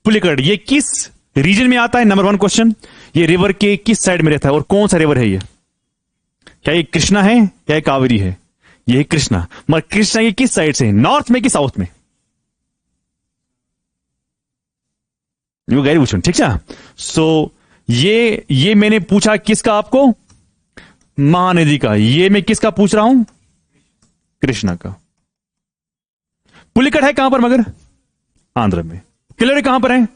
पुलिकट। ये किस रीजन में आता है, नंबर 1 क्वेश्चन, ये रिवर के किस साइड में रहता है और कौन सा रिवर है ये, क्या ये कृष्णा है या ये कावेरी है, ये है कृष्णा। मगर कृष्णा ये किस साइड से है, नॉर्थ में कि साउथ में, यू गैर पूछो, ठीक है। सो ये मैंने पूछा किसका आपको, महानदी का। ये मैं किसका पूछ रहा हूं, कृष्णा का। पुलिकट है कहां पर, मगर आंध्र में। क्लियर है कहां पर है,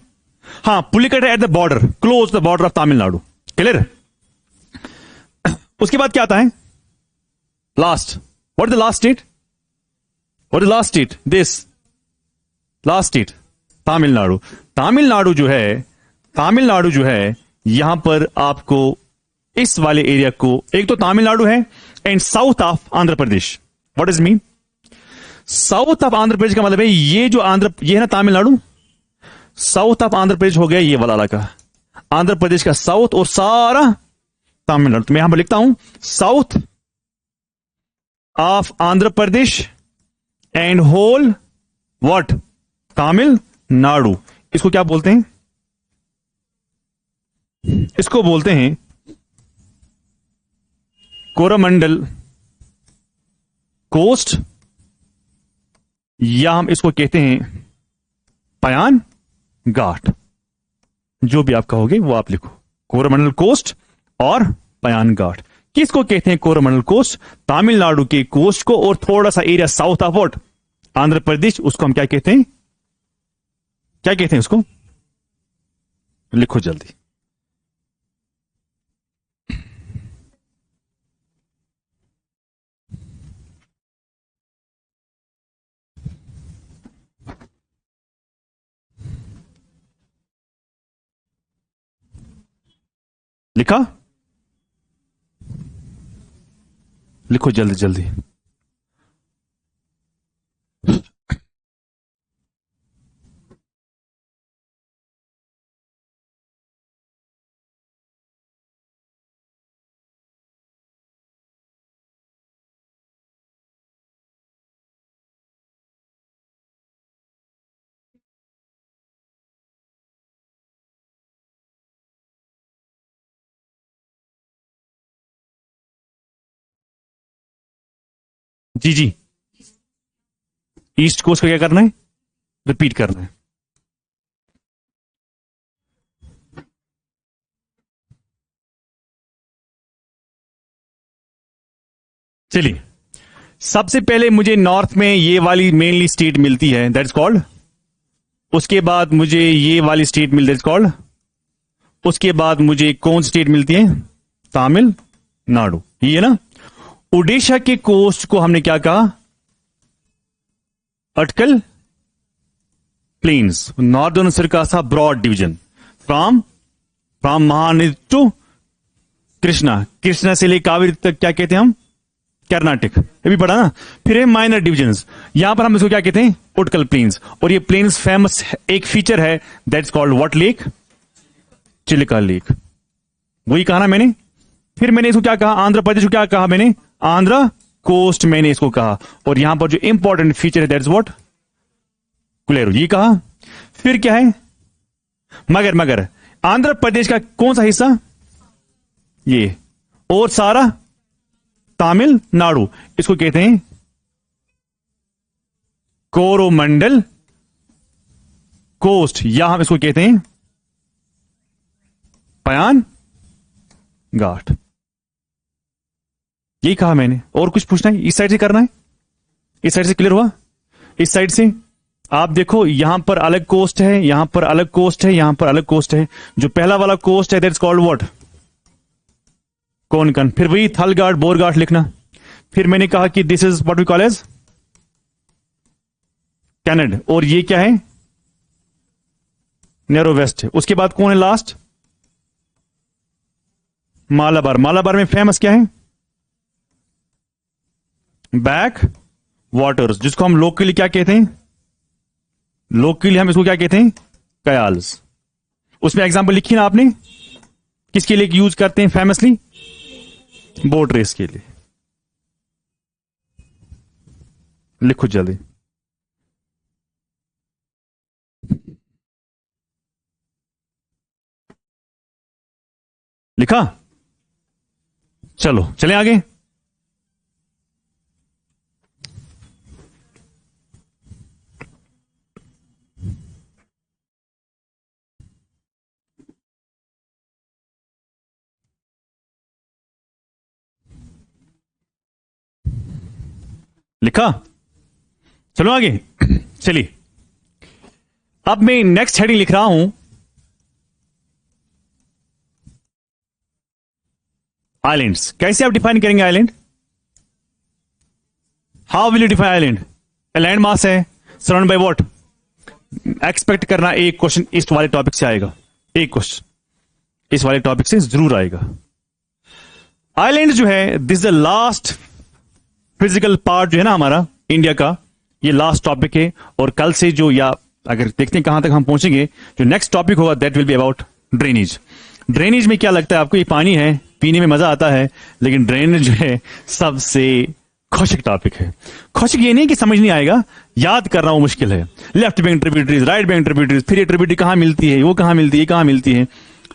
हाँ, पुलिकट है at the border, close the border of Tamil Nadu. Clear, उसके बाद क्या आता है? Last. What is the last state? What is last state? This last state Tamil Nadu. Tamil Nadu जो है यहां पर आपको इस वाले एरिया को, एक तो तमिलनाडु है and south of Andhra Pradesh. What is mean? South of Andhra Pradesh का मतलब है ये है ना तमिलनाडु, साउथ ऑफ आंध्र प्रदेश हो गया ये वाला इलाका, आंध्र प्रदेश का साउथ और सारा तमिलनाडु. तो मैं यहां पर लिखता हूं south of Andhra Pradesh and whole what Tamil Nadu. इसको क्या बोलते हैं? इसको बोलते हैं कोरोमंडल कोस्ट, या हम इसको कहते हैं पयान घाट. जो भी आप कहोगे वो आप लिखो, कोरोमंडल कोस्ट और पयान घाट. किसको कहते हैं कोरोमंडल कोस्ट? तमिलनाडु के कोस्ट को, और थोड़ा सा area south of what Andhra Pradesh, उसको हम क्या कहते हैं? क्या कहते हैं उसको? लिखो जल्दी. लिखा? लिखो जल्दी जल्दी. जी जी, ईस्ट कोस्ट का क्या करना है? रिपीट करना है. चलिए, सबसे पहले मुझे नॉर्थ में ये वाली मेनली स्टेट मिलती है, दैट इज कॉल्ड. उसके बाद मुझे ये वाली state mill, that is called. उसके बाद मुझे कौन स्टेट मिलती है? तमिलनाडु. ये है ना. उड़ीसा के कोस्ट को हमने क्या कहा? Utkal plains. Northern Circars broad division from Mahanadi to Krishna से लेकर कावेरी तक क्या कहते हैं हम? कर्नाटक. ये भी पढ़ा ना. फिर है माइनर डिवीजन्स. यहां पर हम इसको क्या कहते हैं? उटकल प्लेन्स. और ये प्लेन्स फेमस एक फीचर है, that's called what lake? Chilika lake. वही कहा ना मैंने. फिर मैंने इसको क्या कहा? आंध्र प्रदेश को क्या कहा मैंने? आंध्र कोस्ट मैंने इसको कहा. और यहां पर जो इंपॉर्टेंट फीचर है दैट्स व्हाट? कुलेरू. ये कहा. फिर क्या है? मगर आंध्र प्रदेश का कौन सा हिस्सा? ये. और सारा तमिलनाडु, इसको कहते हैं कोरोमंडल कोस्ट, या हम इसको कहते हैं पयान घाट. यही कहा मैंने. और कुछ पूछना है? इस साइड से करना है? इस साइड से क्लियर हुआ? इस साइड से आप देखो, यहां पर अलग कोस्ट है, यहां पर अलग कोस्ट है, यहां पर अलग कोस्ट है. जो पहला वाला कोस्ट है दैट्स कॉल्ड व्हाट? कोनकन. फिर वही थलघाट बोरघाट लिखना. फिर मैंने कहा कि this is what we call as कैनेड. और ये क्या है? नैरो वेस्ट है. उसके बाद कौन है लास्ट? मालाबार. मालाबार में फेमस क्या है? बैक वाटर्स, जिसको हम लोकली क्या कहते हैं? लोकली हम इसको क्या कहते हैं? कयाल्स. उसमें एग्जांपल लिखी ना आपने, किसके लिए यूज करते हैं फेमसली? बोट रेस के लिए. लिखो जल्दी. लिखा? चलो चले आगे. लिखा? चलो आगे. चलिए, अब मैं नेक्स्ट हेडिंग लिख रहा हूं, आइलैंड्स कैसे आप डिफाइन करेंगे island? How will you define island? Land mass है, सराउंड बाय व्हाट? एक्सपेक्ट करना एक क्वेश्चन इस वाले टॉपिक से आएगा, एक क्वेश्चन इस वाले टॉपिक से जरूर आएगा। आइलैंड जो है, this the last physical part जो है ना हमारा इंडिया का, ये लास्ट टॉपिक है। और कल से जो, या अगर देखते हैं कहां तक हम पहुंचेंगे, जो नेक्स्ट टॉपिक होगा that will be about drainage. Drainage में क्या लगता है आपको? ये पानी है, पीने में मजा आता है, लेकिन ड्रेनेज जो है सबसे खुशक टॉपिक है। खुशक ये नहीं कि समझ नहीं आएगा, याद करना वो मुश्किल है। Left bank tributaries, right bank tributaries, फिर ये ट्रिब्यूटरी कहां मिलती है, वो कहां मिलती है, कहां मिलती है,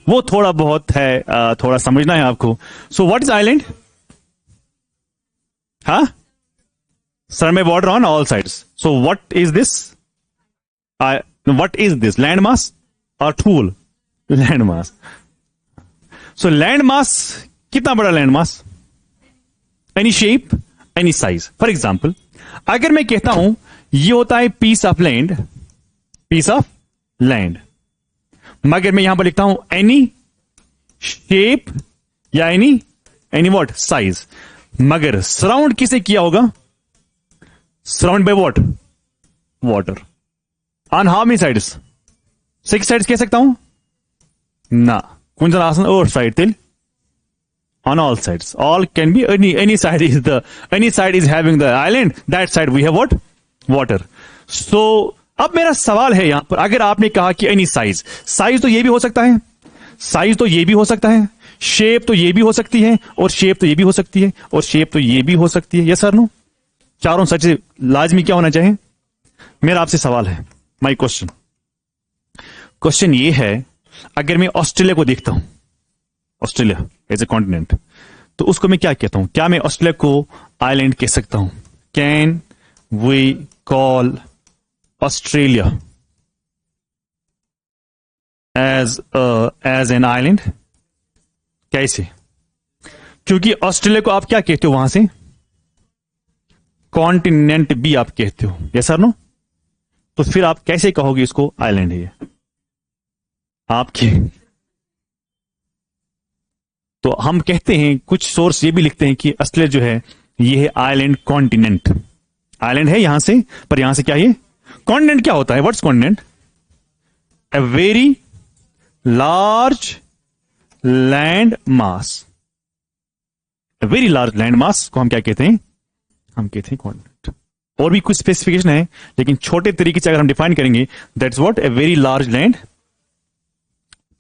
वो थोड़ा बहुत है, थोड़ा समझना है आपको। So what is island? हाँ, surrounded by water on all sides. So what is this? What is this? Land mass or tool? Land mass. So land mass, कितना बड़ा land mass? Any shape, any size. For example, अगर मैं कहता हूं ये होता है piece of land, piece of land, मगर मैं यहां पर लिखता हूं any shape या any what? Size. मगर सराउंड किसे किया होगा? Surrounded by what? Water. On how many sides? 6 sides कह सकता हूं ना? कुंजन आसन और साइड तिल? On all sides. All can be any side is any side is having the island. That side we have what? Water. So अब मेरा सवाल है यहां पर, अगर आपने कहा कि any size, साइज तो ये भी हो सकता है, साइज तो ये भी हो सकता है, शेप तो ये भी हो सकती है, और शेप तो ये भी हो सकती है, और शेप तो ये भी हो सकती है। Yes sir no? चारों सच से लाजमी क्या होना चाहिए? मेरा आपसे सवाल है, माई क्वेश्चन ये है, अगर मैं ऑस्ट्रेलिया को देखता हूं, ऑस्ट्रेलिया एज ए कॉन्टिनेंट, तो उसको मैं क्या कहता हूं? क्या मैं ऑस्ट्रेलिया को आइलैंड कह सकता हूं? Can we call Australia as an island? कैसे? क्योंकि ऑस्ट्रेलिया को आप क्या कहते हो वहां से? कॉन्टिनेंट भी आप कहते हो। Yes sir no? तो फिर आप कैसे कहोगे इसको आइलैंड है ये आपके? तो हम कहते हैं, कुछ सोर्स ये भी लिखते हैं कि ऑस्ट्रेलिया जो है ये है आइलैंड कॉन्टिनेंट। आइलैंड है यहां से, पर यहां से क्या है? कॉन्टिनेंट क्या होता है? What's continent? A very large land mass. A very large land mass को हम क्या कहते हैं? हम कहते हैं कॉन्टिनेंट। और भी कुछ स्पेसिफिकेशन है, लेकिन छोटे तरीके से अगर हम डिफाइन करेंगे, that's what? A very large land.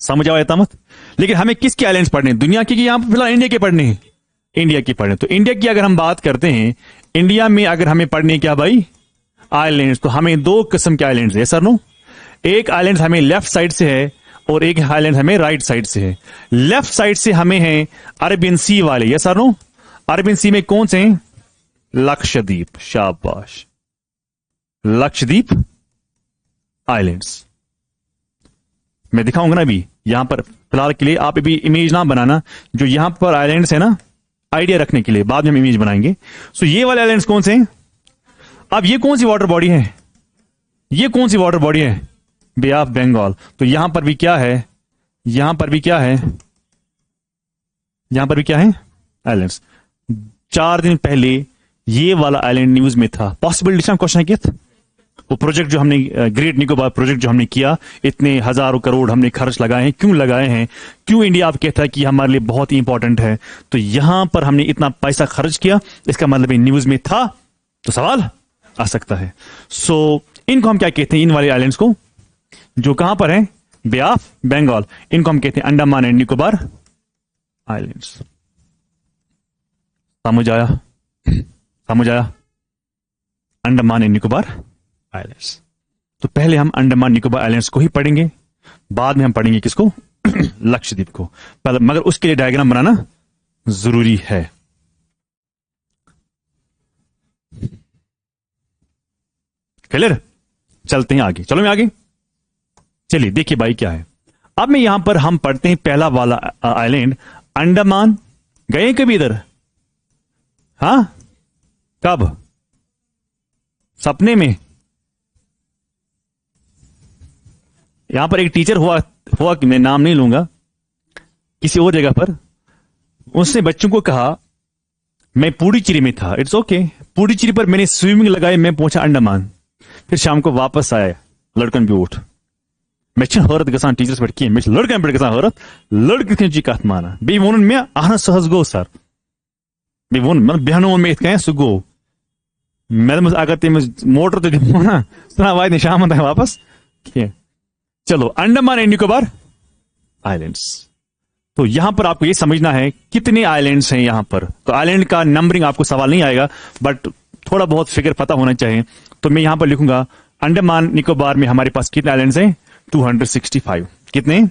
समझ आओ या मत? लेकिन हमें किसके आइलैंड्स पढ़ने हैं? दुनिया के, यहां पर फिलहाल इंडिया के पढ़ने हैं, इंडिया की पढ़ने। तो इंडिया की अगर हम बात करते हैं, इंडिया में अगर हमें पढ़ने क्या भाई? आइलैंड्स। तो हमें दो किस्म के आइलैंड्स है सर नो? एक आइलैंड हमें लेफ्ट साइड से है, और एक आइलैंड हमें राइट साइड से है। लेफ्ट साइड से हमें है अरेबियन सी वाले। Yes sir no? Arabian sea में कौन से हैं? लक्षद्वीप। शाबाश, लक्षद्वीप आइलैंड्स। मैं दिखाऊंगा ना अभी, यहां पर फिलहाल के लिए आप अभी इमेज ना बनाना, जो यहां पर आइलैंड्स है ना, आइडिया रखने के लिए, बाद में हम इमेज बनाएंगे। सो ये वाले आइलैंड्स कौन से हैं? अब ये कौन सी वाटर बॉडी है? ये कौन सी वाटर बॉडी है? बे ऑफ बंगाल। तो यहां पर भी क्या है? यहां पर भी क्या है? यहां पर भी क्या है? आइलैंड्स। 4 दिन पहले ये वाला आइलैंड न्यूज में था। पॉसिबल क्वेश्चन है क्या? वो प्रोजेक्ट जो हमने, ग्रेट निकोबार प्रोजेक्ट जो हमने किया, इतने हजारों करोड़ हमने खर्च लगाए हैं, क्यों लगाए हैं? क्यों इंडिया आप कहता है कि हमारे लिए बहुत ही इंपॉर्टेंट है? तो यहां पर हमने इतना पैसा खर्च किया, इसका मतलब न्यूज में था, तो सवाल आ सकता है। सो इनको हम क्या कहते हैं? इन वाले आइलैंड्स को, जो कहां पर है? बे ऑफ बंगाल। इनको हम कहते हैं अंडमान एंड निकोबार आइलैंड्स। समझ आया? समझ आया? Andaman and Nicobar islands. तो पहले हम अंडमान निकोबार आइलैंड्स को ही पढ़ेंगे, बाद में हम पढ़ेंगे किसको? लक्षद्वीप को। मगर उसके लिए डायग्राम बनाना जरूरी है। क्लियर? चलते हैं आगे। चलो मैं आगे, चलिए देखिए भाई क्या है। अब मैं यहां पर हम पढ़ते हैं पहला वाला आइलैंड अंडमान। गए कभी इधर? हाँ, कब? सपने में। यहां पर एक टीचर हुआ कि मैं नाम नहीं लूंगा, किसी और जगह पर, उसने बच्चों को कहा मैं पुडुचेरी में था, इट्स ओके, पुडुचेरी पर मैंने स्विमिंग लगाई, मैं पहुंचा अंडमान, फिर शाम को वापस आया लड़कन पे उठ मैं हरत गसान टीचर्स पे कह मे लड़कन पे गसान हरत लड़के जी कत माना बे वोन मे अहन सह गो सर बे वोन मतलब बेहन वोन मे इत कह सह गो मे दस अगर तमिस मोटर तो दिमो ना सह वात शाम तक वापस कह। चलो अंडमान एंड निकोबार आइलैंड्स, तो यहां पर आपको ये समझना है कितने आइलैंड्स हैं यहां पर। तो आइलैंड का नंबरिंग आपको सवाल नहीं आएगा, बट थोड़ा बहुत फिगर पता होना चाहिए। तो मैं यहां पर लिखूंगा अंडमान निकोबार में हमारे पास कितने आइलैंड्स हैं, 265। कितने,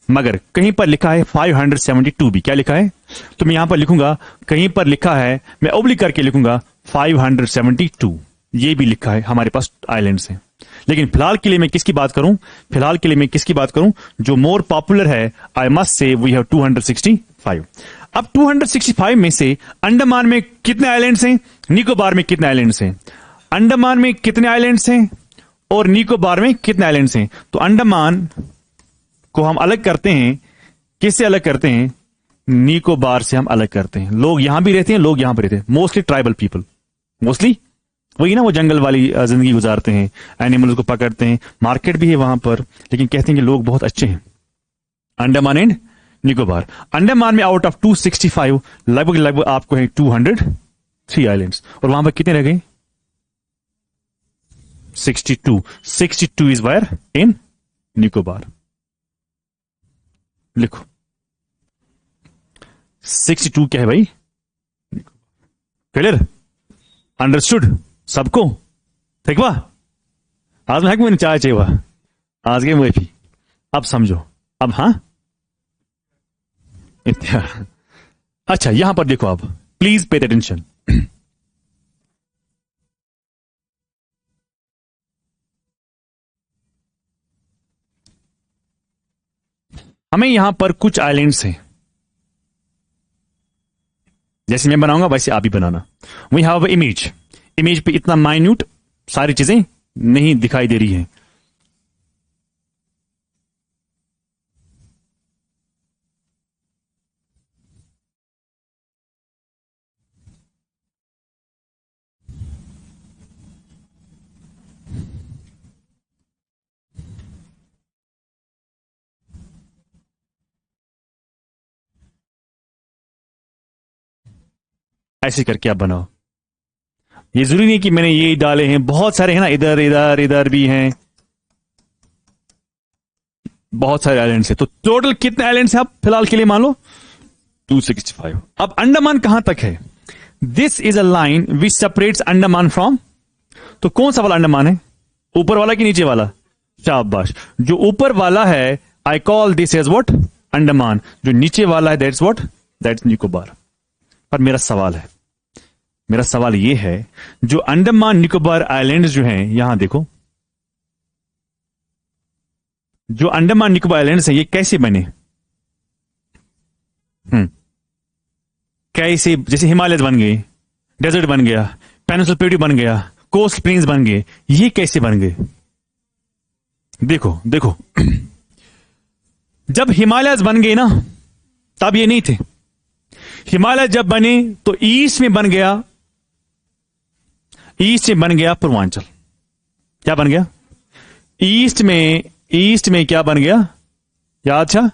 मगर कहीं पर लिखा है 572 भी, क्या लिखा है, तो मैं यहां पर लिखूंगा कहीं पर लिखा है, मैं ओब्लिक करके लिखूंगा 572, ये भी लिखा है हमारे पास आइलैंड्स हैं। लेकिन फिलहाल के लिए मैं किसकी बात करूं, फिलहाल के लिए मैं किसकी बात करूं, जो मोर पॉपुलर है, I must say we have 265। अब 265 में से अंडमान में कितने आइलैंड्स हैं, निकोबार में कितने आइलैंड्स हैं, अंडमान में कितने आइलैंड्स हैं और निकोबार में कितने आइलैंड्स हैं। तो अंडमान को हम अलग करते हैं, किससे अलग करते हैं, निकोबार से हम अलग करते हैं। लोग यहां भी रहते हैं, लोग यहां पर रहते हैं, मोस्टली ट्राइबल पीपल, मोस्टली वही ना, वो जंगल वाली जिंदगी गुजारते हैं, एनिमल्स को पकड़ते हैं, मार्केट भी है वहां पर, लेकिन कहते हैं कि लोग बहुत अच्छे हैं। अंडमान एंड निकोबार, अंडमान में आउट ऑफ 265 लगभग लगभग आपको है 203 आइलैंड्स, और वहां पर कितने रह गए, 62 इज वायर इन निकोबार। लिखो 62 क्या है भाई, क्लियर, अंडरस्टूड सबको, ठीक बा, आज मैं मैंने चाय चाहिए हुआ आज के मुझे, अब समझो, अब हाँ इत्या। अच्छा यहां पर देखो, अब प्लीज पे अटेंशन, हमें यहां पर कुछ आइलैंड्स हैं, जैसे मैं बनाऊंगा वैसे आप भी बनाना। वी हैव इमेज, इमेज पे इतना माइन्यूट सारी चीजें नहीं दिखाई दे रही हैं। ऐसे करके आप बनाओ, ये जरूरी नहीं कि मैंने ये डाले हैं, बहुत सारे हैं ना, इधर इधर इधर भी हैं, बहुत सारे आइलैंड्स हैं। तो टोटल कितने आइलैंड्स हैं आप फिलहाल के लिए मान लो 265। अब अंडमान कहां तक है, this is a line which separates Andaman from, तो कौन सा वाला अंडमान है, ऊपर वाला कि नीचे वाला, शाबाश, जो ऊपर वाला है I call this as what, Andaman, जो नीचे वाला है दैट्स व्हाट, दैट्स निकोबार। पर मेरा सवाल है, मेरा सवाल यह है, जो अंडमान निकोबार आइलैंड्स जो हैं, यहां देखो, जो अंडमान निकोबार आइलैंड्स हैं, ये कैसे बने, कैसे, जैसे हिमालय बन गए, डेजर्ट बन गया, पेनिनसुला प्लेटू बन गया, कोस्ट प्लेन्स बन गए, ये कैसे बन गए, देखो देखो जब हिमालय बन गए ना, तब ये नहीं थे। हिमालय जब बने तो ईस्ट में बन गया, ईस्ट में बन गया पूर्वांचल, क्या बन गया, ईस्ट में क्या बन गया, याद था,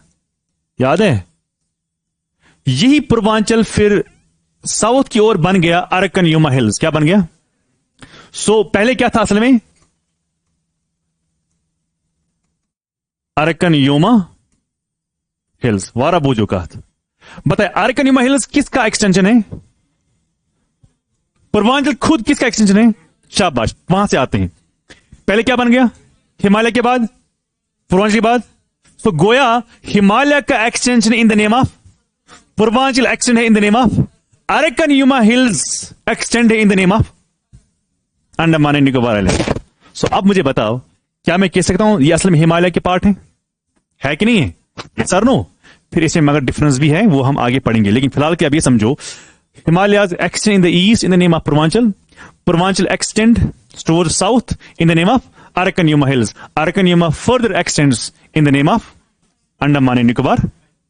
याद है, यही पूर्वांचल फिर साउथ की ओर बन गया अरकन युमा हिल्स, क्या बन गया। सो पहले क्या था असल में, अरकन युमा हिल्स, वारा बोजो का, बताए अरकन युमा हिल्स किसका एक्सटेंशन है, पूर्वांचल खुद किसका एक्सटेंशन है, शाबाश, वहां से आते हैं। पहले क्या बन गया, हिमालय के बाद पूर्वांचल के बाद, तो गोया हिमालय का extension in the name of Purvanchal, extend है in the name of Arakan Yoma hills, extend है in the name of Andaman and Nicobar island. So अब मुझे बताओ, क्या मैं कह सकता हूं ये असल में हिमालय के पार्ट है कि नहीं है, सर नो, फिर इसमें मगर डिफरेंस भी है, वो हम आगे पढ़ेंगे। लेकिन फिलहाल के अब ये समझो, Himalaya extend in the east in the name of Purvanchal, Purvanchal extend towards south in the name of Arakan Yuma Hills. Arakan Yuma further extends in the name of Andaman and Nicobar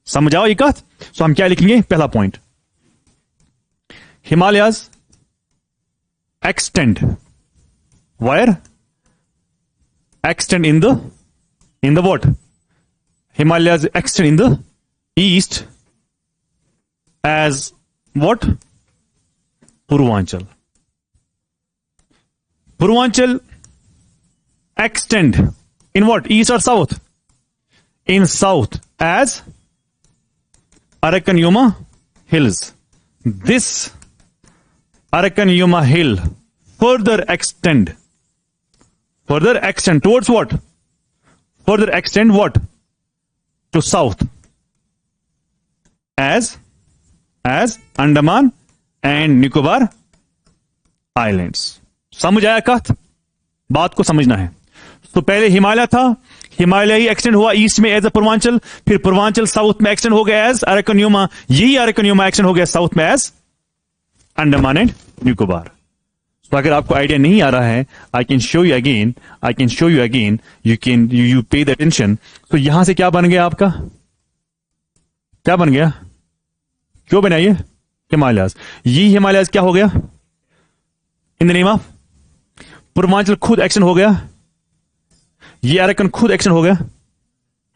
समझ आओ ये बात। सो हम क्या लिखेंगे, पहला point, Himalayas extend where, extend in the what, Himalayas extend in the east as what, Purvanchal. Purvanchal extend in what, east or south? In south as Arakan-Yuma hills. This Arakan-Yuma hill further extend towards what? Further extend what? To south as Andaman and Nicobar Islands. समझ आया कथ, बात को समझना है। तो पहले हिमालय था, हिमालय ही एक्सटेंड हुआ ईस्ट में एज अ पूर्वांचल, फिर पूर्वांचल साउथ में एक्सटेंड हो गया एज अरकन-युमा, यही अरकन-युमा एक्सटेंड हो गया साउथ में एज अंडमान एंड निकोबार। तो अगर आपको आइडिया नहीं आ रहा है, I can show you again, you पे द अटेंशन। तो यहां से क्या बन गया आपका, क्या बन गया, क्यों बना ये हिमालयाज, ये हिमालयाज क्या हो गया, इन द नेम ऑफ पूर्वांचल खुद एक्सटेंड हो गया, ये अरकन खुद एक्सटेंड हो गया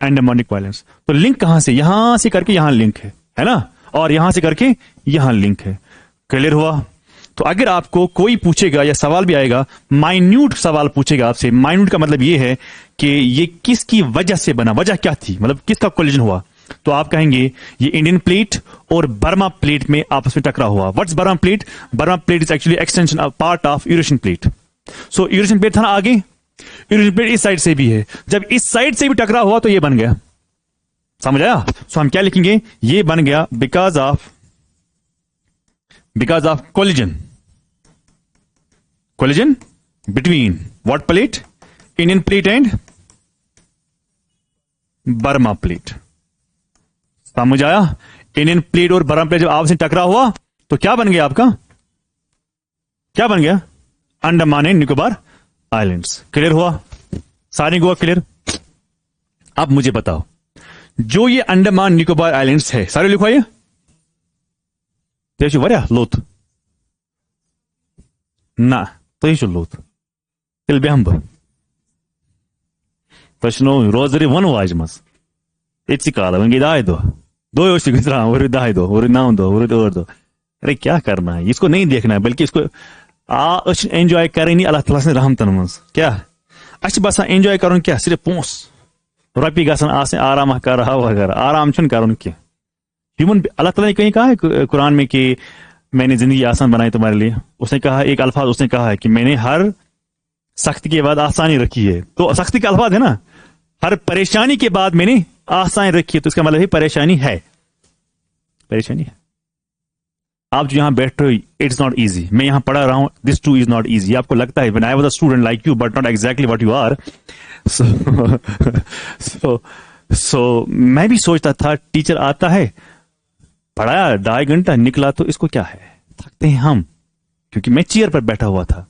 अंडमान निकोबार आइलैंड्स। तो लिंक कहां से, यहां से करके यहां लिंक है ना, और यहां से करके यहां लिंक है। क्लियर हुआ। तो अगर आपको कोई पूछेगा या सवाल भी आएगा, माइन्यूट सवाल पूछेगा आपसे, माइन्यूट का मतलब ये है कि ये किसकी वजह से बना, वजह क्या थी, मतलब किसका कोलिजन हुआ, तो आप कहेंगे ये इंडियन प्लेट और बर्मा प्लेट में आपस में टकराव हुआ। What's Burma plate? Burma plate is actually extension of part of Eurasian plate. So Eurasian plate था ना आगे, यूरेशियन प्लेट इस साइड से भी है, जब इस साइड से भी टकराव हुआ तो ये बन गया। समझ आया? सो हम क्या लिखेंगे, ये बन गया because of collision between what plate, Indian plate and Burma plate. समझ आया? इंडियन प्लेट और बर्मा प्लेट जब आपस में टकराव हुआ तो क्या बन गया आपका, क्या बन गया, Andaman and Nicobar islands. Clear हुआ? सारी गोवा क्लियर? अब मुझे बताओ, जो ये अंडमान निकोबार आइलैंड्स है, सारे लिखो ये वरिया लोथ ना, तो लोथ तिल बेहम तो रोजरी वन वाज मस इतनी काला वंगे दाए दो योशी गुजरा और दाए दो और नाम दो और दो। अरे क्या करना है, इसको नहीं देखना है, बल्कि इसको एंजॉय करें अल्लाह ताला से रहमतन मज। क्या अच्छी बस एंजॉय कर क्या, सिर्फ पोस रपी गसन आराम कर रहा वगैरह, आराम छुन कर क्या ह्यूमन। अल्लाह ताला ने कहीं कहा है कुरान में कि मैंने जिंदगी आसान बनाई तुम्हारे लिए। उसने कहा एक अल्फाज, उसने कहा है कि मैंने हर सख्ती के बाद आसानी रखी है। तो सख्ती का अल्फाज है ना, हर परेशानी के बाद मैंने आसानी रखी है, तो इसका मतलब है परेशानी है, परेशानी है। आप जो यहां बैठ रहे हो, इट्स नॉट इजी। मैं यहां पढ़ा रहा हूं, this too is not easy. आपको लगता है when I was a student like you but not exactly what you are. So मैं भी सोचता था टीचर आता है, पढ़ाया 2.5 घंटा निकला तो इसको क्या है, थकते हैं हम, क्योंकि मैं चेयर पर बैठा हुआ था।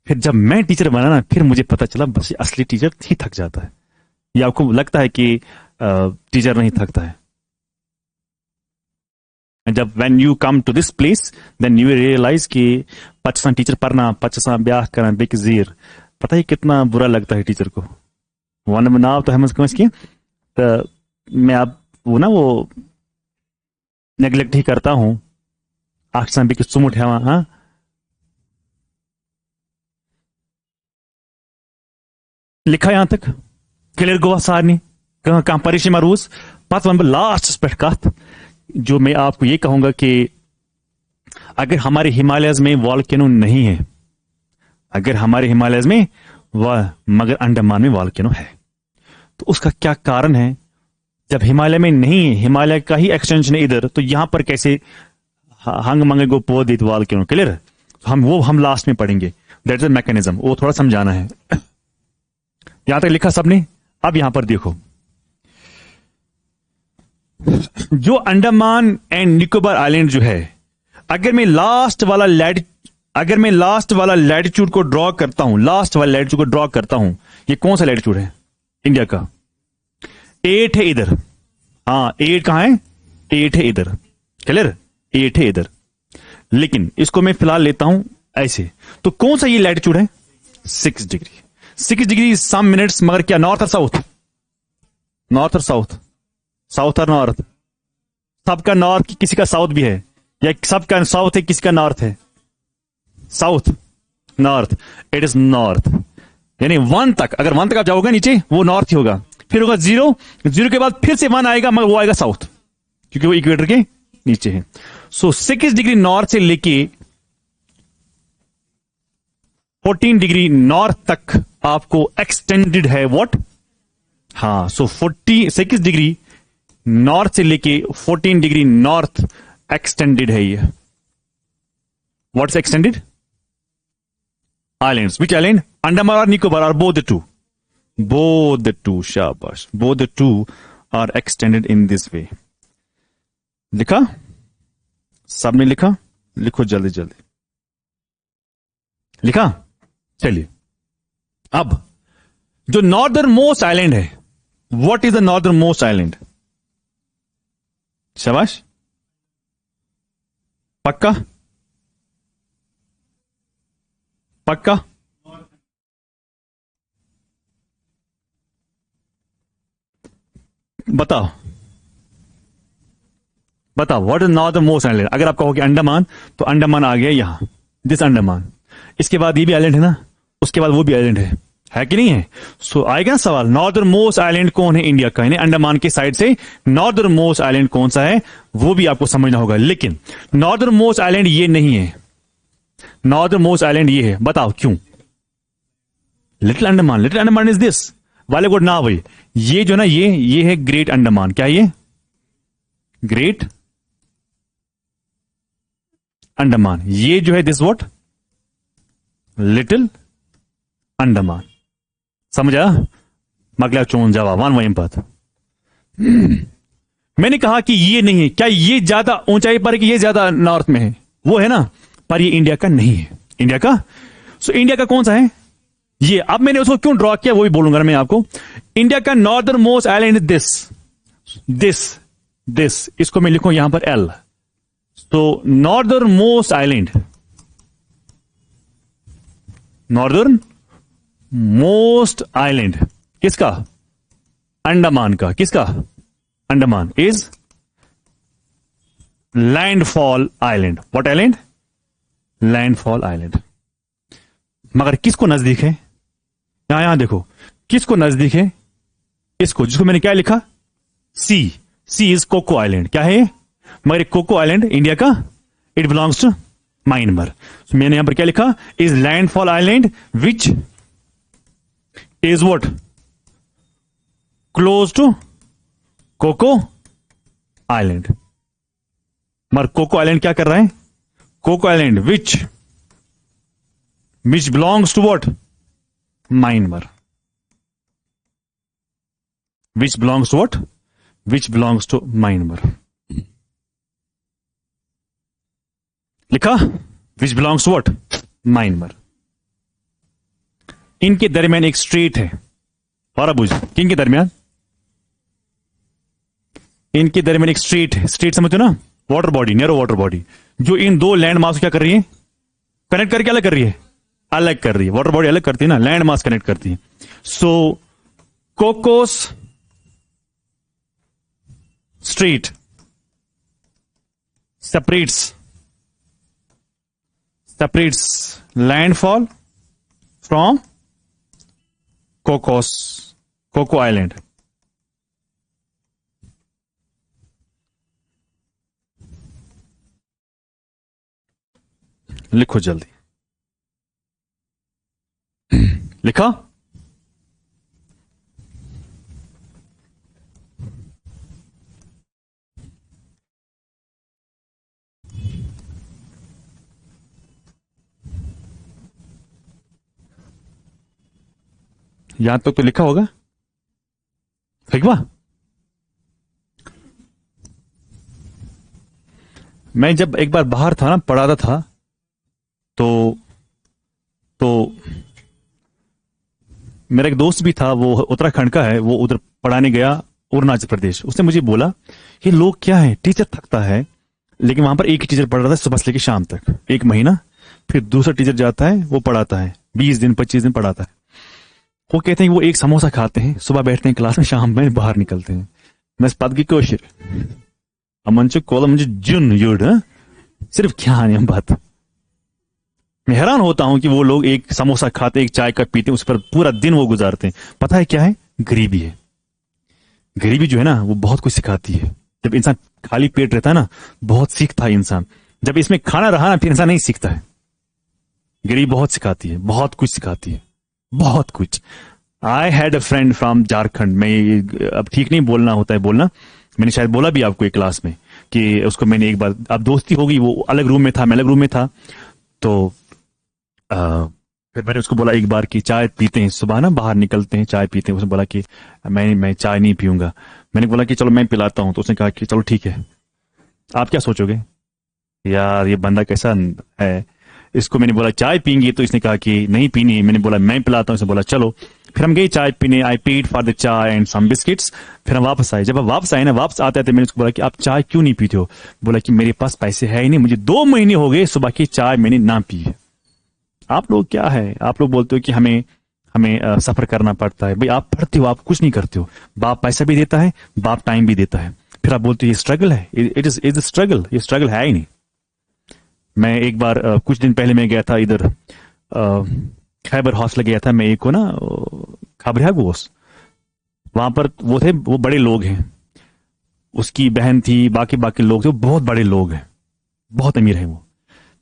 फिर जब मैं टीचर बना ना, फिर मुझे पता चला बस असली टीचर ही थक जाता है। या आपको लगता है कि टीचर नहीं थकता है? जब when you come to this place then you realize कि पचसा टीचर पढ़ना, पचसा ब्याह करना बेकजीर, पता ही कितना बुरा लगता है टीचर को। वन बनाव तो हम की तो मैं अब वो नेग्लेक्ट ही करता हूं, आखसा भी सुमुट है वहां। लिखा यहां तक क्लियर गोवा सारनी कहां परेशान मरूज पत वन लास्ट पे कथ जो मैं आपको ये कहूंगा कि अगर हमारे हिमालयज में वॉल्केनो नहीं है, अगर हमारे हिमालयज में मगर अंडमान में वॉल्केनो है, तो उसका क्या कारण है? जब हिमालय में नहीं है, हिमालय का ही एक्सटेंशन है इधर, तो यहां पर कैसे हंग मंगे गो पो दित वॉल्केनो। क्लियर? हम लास्ट में पढ़ेंगे, दैट इज द मैकेनिज्म, वो थोड़ा समझाना है। यहां तक लिखा सबने? अब यहां पर देखो, जो अंडमान एंड निकोबार आइलैंड जो है, अगर मैं लास्ट वाला लैटिट्यूड को ड्रॉ करता हूं, ये कौन सा लैटिट्यूड है? इंडिया का 8 है इधर, हाँ 8 कहां है? 8 है इधर, क्लियर? 8 है इधर, लेकिन इसको मैं फिलहाल लेता हूं ऐसे। तो कौन सा ये लैटिट्यूड है? 6 डिग्री। 6 डिग्री सम मिनट्स, मगर क्या नॉर्थ और साउथ? नॉर्थ और साउथ, साउथ और नॉर्थ। सबका नॉर्थ, किसी का साउथ भी है, या सबका साउथ है किसी का नॉर्थ है? South, north, it is north. यानी 1 तक, अगर 1 तक आप जाओगे नीचे वो नॉर्थ ही होगा, फिर होगा 0, 0 के बाद फिर से 1 आएगा, मगर वो आएगा साउथ, क्योंकि वो इक्वेटर के नीचे है। सो 6 डिग्री नॉर्थ से लेके 14 डिग्री नॉर्थ तक आपको एक्सटेंडेड है व्हाट? हाँ, सो 46 डिग्री नॉर्थ से लेके 14 डिग्री नॉर्थ एक्सटेंडेड है ये। What is extended? Islands. Which island? Andaman और निकोबार, और both the two, both the two, शाबाश, both the two are extended in this way। लिखा? सबने लिखा? लिखो जल्दी जल्दी। लिखा? चलिए, अब जो नॉर्दर्न मोस्ट आइलैंड है, what is the northern most island? शाबाश, पक्का? पक्का? बताओ, बताओ, what is northern most island? अगर आप कहोगे अंडमान, तो अंडमान आ गया यहां, दिस अंडमान। इसके बाद ये भी आइलैंड है ना, उसके बाद वो भी आइलैंड है कि नहीं है? सो आएगा ना सवाल, नॉर्दर्न मोस्ट आइलैंड कौन है इंडिया का? यानी अंडमान के साइड से नॉर्दर्न मोस्ट आइलैंड कौन सा है, वो भी आपको समझना होगा। लेकिन नॉर्दर्न मोस्ट आइलैंड ये नहीं है, नॉर्दर्न मोस्ट आइलैंड ये है। बताओ क्यों? Little Andaman, little Andaman is this वाले गुड ना भाई, ये जो ना, ये है ग्रेट अंडमान। क्या ये? ग्रेट अंडमान। ये जो है दिस व्हाट? लिटिल अंडमान। समझा? मगला चोन जावा वन वही बात। मैंने कहा कि ये नहीं है। क्या ये ज्यादा ऊंचाई पर है कि ये ज्यादा नॉर्थ में है? वो है ना, पर ये इंडिया का नहीं है। इंडिया का, सो इंडिया का कौन सा है ये? अब मैंने उसको क्यों ड्रॉ किया वो भी बोलूंगा मैं आपको। इंडिया का northern most island this this this, इसको मैं लिखूं यहां पर एल। तो northern most island, northern most island किसका? अंडमान का। किसका? Andaman is Landfall island. What island? Landfall island. मगर किसको नजदीक है? यहां देखो, किसको नजदीक है? इसको, जिसको मैंने क्या लिखा? C. C is Coco island. क्या है? मगर कोको आइलैंड इंडिया का, इट बिलोंग्स टू म्यांमार। मैंने यहां पर क्या लिखा? Is Landfall island which is what? Close to Coco island. मगर कोको आइलैंड क्या कर रहा है? Coco island which belongs to what? Myanmar. Which belongs to what? Which belongs to Myanmar. लिखा? Which belongs to what? Myanmar. इनके दरमियान एक straight है, और अब किन के दरमियान? इनके दरमियान एक स्ट्रेट है। स्ट्रेट समझते हो ना? Water body, narrow water body, जो इन दो लैंड मास क्या कर रही है? कनेक्ट करके अलग कर रही है, अलग कर रही है। वाटर बॉडी अलग करती है ना, लैंड मास कनेक्ट करती है। So Cocos strait separates landfall from Coco Island। लिखो जल्दी। लिखा? यहां तक तो लिखा होगा। फिक्वा, मैं जब एक बार बाहर था ना, पढ़ाता था, तो मेरा एक दोस्त भी था, वो उत्तराखंड का है, वो उधर पढ़ाने गया अरुणाचल प्रदेश। उसने मुझे बोला ये लोग क्या है, टीचर थकता है लेकिन वहां पर एक ही टीचर पढ़ रहा था सुबह से लेकर शाम तक, 1 महीना, फिर दूसरा टीचर जाता है वो पढ़ाता है 20 दिन 25 दिन पढ़ाता है। वो कहते हैं कि वो एक समोसा खाते हैं, सुबह बैठते हैं क्लास में, शाम में बाहर निकलते हैं। मैं पद की कोशिश अमन कोलम मुझे जुन युड सिर्फ क्या है बात। मैं हैरान होता हूं कि वो लोग एक समोसा खाते, एक चाय कप पीते, उस पर पूरा दिन वो गुजारते हैं। पता है क्या है? गरीबी है। गरीबी जो है ना वो बहुत कुछ सिखाती है। जब इंसान खाली पेट रहता है ना, बहुत सीखता है इंसान। जब इसमें खाना रहा ना, फिर इंसान नहीं सीखता है। गरीबी बहुत सिखाती है, बहुत कुछ सिखाती है, बहुत कुछ। I had a friend from Jharkhand. मैं अब ठीक नहीं बोलना होता है बोलना, मैंने शायद बोला भी आपको एक क्लास में कि उसको मैंने एक बार, अब दोस्ती हो गई, वो अलग रूम में था, मैं अलग रूम में था, तो फिर मैंने उसको बोला एक बार कि चाय पीते हैं, सुबह ना बाहर निकलते हैं चाय पीते हैं। उसने बोला कि मैं चाय नहीं पीऊंगा। मैंने बोला कि चलो मैं पिलाता हूं, तो उसने कहा कि चलो ठीक है। आप क्या सोचोगे यार ये बंदा कैसा है। इसको मैंने बोला चाय पीएंगे, तो इसने कहा कि नहीं पीनी। मैंने बोला मैं पिलाता हूं, इसने बोला चलो। फिर हम गए चाय पीने, आई पेड फॉर द चाय एंड सम बिस्किट्स। फिर हम वापस आए। जब हम वापस आए ना, वापस आते थे मैंने उसको बोला कि आप चाय क्यों नहीं पीते हो। बोला कि मेरे पास पैसे है ही नहीं, मुझे 2 महीने हो गए सुबह की चाय मैंने ना पी है। आप लोग क्या है, आप लोग बोलते हो कि हमें सफर करना पड़ता है। भाई आप पढ़ते हो, आप कुछ नहीं करते हो। बाप पैसा भी देता है, बाप टाइम भी देता है, फिर आप बोलते हो ये स्ट्रगल है। It is struggle. ये स्ट्रगल है ही नहीं। मैं एक बार कुछ दिन पहले मैं गया था इधर खैबर हॉस्टल गया था मैं, एक को ना खबरिया गोस, वहां पर वो थे, वो बड़े लोग हैं, उसकी बहन थी, बाकी लोग थे, वो बहुत बड़े लोग हैं, बहुत अमीर हैं वो।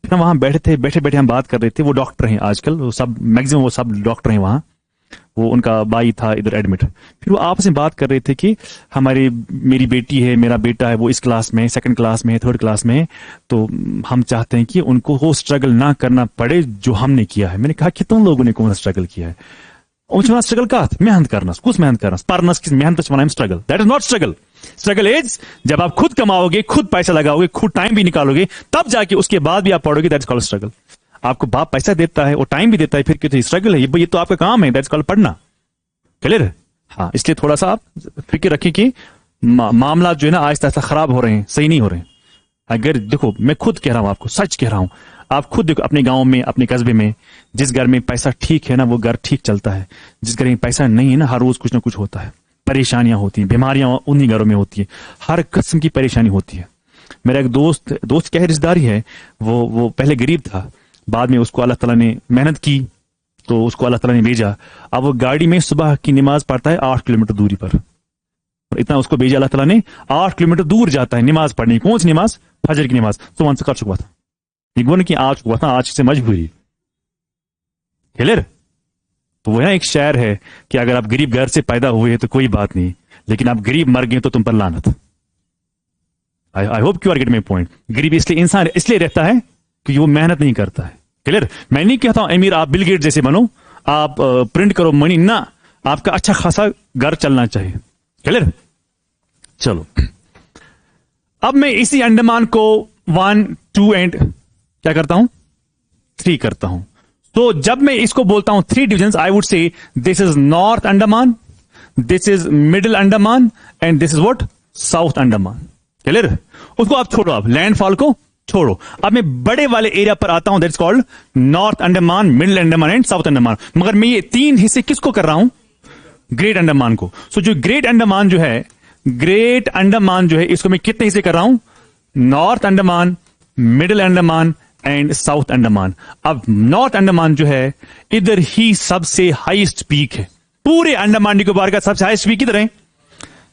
फिर हम वहां बैठे थे, बैठे बैठे हम बात कर रहे थे। वो डॉक्टर हैं आजकल, वो सब मैक्सिमम वो सब डॉक्टर हैं वहां। वो उनका भाई था इधर एडमिट। फिर वो आपस में बात कर रहे थे कि मेरी बेटी है, मेरा बेटा है, वो इस क्लास में है, 2nd क्लास में है, 3rd क्लास में है, तो हम चाहते हैं कि उनको वो स्ट्रगल ना करना पड़े जो हमने किया है। मैंने कहा कि तुम लोगों ने कौन सा स्ट्रगल किया है। स्ट्रगल का मेहनत करना, कुछ मेहनत करना, परनस की मेहनत struggle. That is not struggle. Struggle is जब आप खुद कमाओगे, खुद पैसा लगाओगे, खुद टाइम भी निकालोगे, तब जाके उसके बाद भी आप पढ़ोगे। That is called struggle. आपको बाप पैसा देता है और टाइम भी देता है, फिर क्यों स्ट्रगल है? ये तो आपका काम है। दैट इज कॉल्ड पढ़ना। क्लियर? हाँ, इसलिए थोड़ा सा आप फिक्र रखें कि मामला जो है ना आहिस्ता आहिस्ता खराब हो रहे हैं, सही नहीं हो रहे हैं। अगर देखो, मैं खुद कह रहा हूं आपको, सच कह रहा हूं, आप खुद देखो अपने गांव में, अपने कस्बे में, जिस घर में पैसा ठीक है ना वो घर ठीक चलता है। जिस घर में पैसा नहीं है ना, हर रोज कुछ ना कुछ होता है, परेशानियां होती हैं, बीमारियां उन्हीं घरों में होती है, हर किस्म की परेशानी होती है। मेरा एक दोस्त क्या है, रिश्तेदारी है, वो पहले गरीब था, बाद में उसको अल्लाह ताला ने मेहनत की तो उसको अल्लाह ताला ने भेजा। अब वो गाड़ी में सुबह की नमाज पढ़ता है 8 किलोमीटर दूरी पर। इतना उसको भेजा अल्लाह ताला ने, 8 किलोमीटर दूर जाता है नमाज पढ़ने। कौन सी नमाज? फजर की नमाज। तो वहां से कर चुका था, ये बोल कि आज हुआ था, आज से मजबूरी। क्लियर? तो वह एक शायर है कि अगर आप गरीब घर से पैदा हुए हैं तो कोई बात नहीं, लेकिन आप गरीब मर गए तो तुम पर लानत। I hope you are getting my point. गरीब इसलिए इंसान इसलिए रहता है कि वो मेहनत नहीं करता है। क्लियर? मैं नहीं कहता हूं अमीर आप बिल गेट जैसे बनो, आप प्रिंट करो मनी ना, आपका अच्छा खासा घर चलना चाहिए। क्लियर? चलो, अब मैं इसी अंडमान को 1, 2 एंड क्या करता हूं, 3 करता हूं। तो जब मैं इसको बोलता हूं 3 division, I would say this is north Andaman, this is middle Andaman and this is what, south Andaman. Clear? उसको आप छोड़ो, आप लैंडफॉल को छोड़ो। अब मैं बड़े वाले एरिया पर आता हूं, that's called north Andaman, middle Andaman and south Andaman. मगर मैं ये 3 हिस्से किसको कर रहा हूं? ग्रेट अंडमान को। सो जो ग्रेट अंडमान जो है, ग्रेट अंडमान जो है, इसको मैं कितने हिस्से कर रहा हूं? North Andaman, middle Andaman and south Andaman. अब नॉर्थ अंडमान जो है, इधर ही सबसे हाईएस्ट पीक है। पूरे अंडमान निकोबार का सबसे हाईएस्ट पीक किधर है?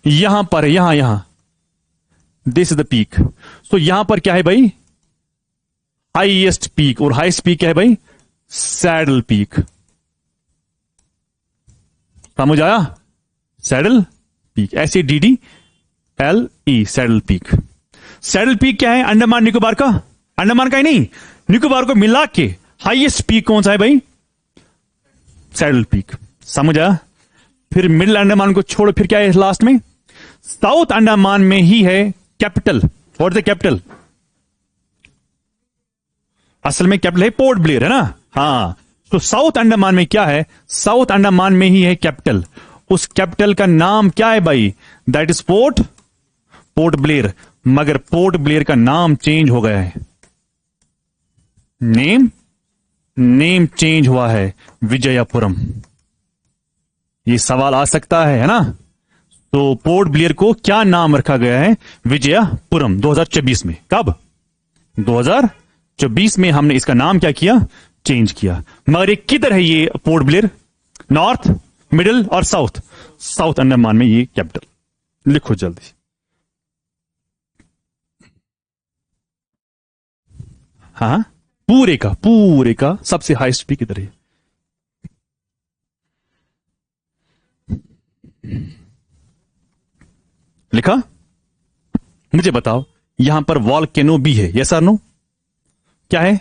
यहां पर है, यहां दिस इज द पीक। सो यहां पर क्या है भाई? Highest peak. और हाईएस्ट पीक क्या है भाई? Saddle peak. समझ आया? Saddle peak, SADDLE, saddle peak. Saddle peak क्या है? अंडमान निकोबार का, अंडमान का ही नहीं, निकोबार को मिला के हाईएस्ट पीक कौन सा है भाई? Saddle peak. समझ आया? फिर मिडिल अंडमान को छोड़ो, फिर क्या है लास्ट में? साउथ अंडमान में ही है capital. What is the capital? असल में कैपिटल है पोर्ट ब्लेयर, है ना? हाँ। तो साउथ अंडमान में क्या है? साउथ अंडमान में ही है कैपिटल। उस कैपिटल का नाम क्या है भाई? That is port Blair. मगर पोर्ट ब्लेयर का नाम चेंज हो गया है, नेम चेंज हुआ है विजयपुरम। ये सवाल आ सकता है ना? तो पोर्ट ब्लेयर को क्या नाम रखा गया है? विजयपुरम। 2024 में। कब? 2024 में हमने इसका नाम क्या किया? चेंज किया। मगर ये किधर है ये पोर्ट ब्लेयर? नॉर्थ, मिडिल और साउथ? साउथ अंडमान में ये कैपिटल। लिखो जल्दी। हाँ, पूरे का सबसे हाईएस्ट पीक किधर है? लिखा? मुझे बताओ, यहां पर वॉल्केनो भी है, यस और नो? क्या है?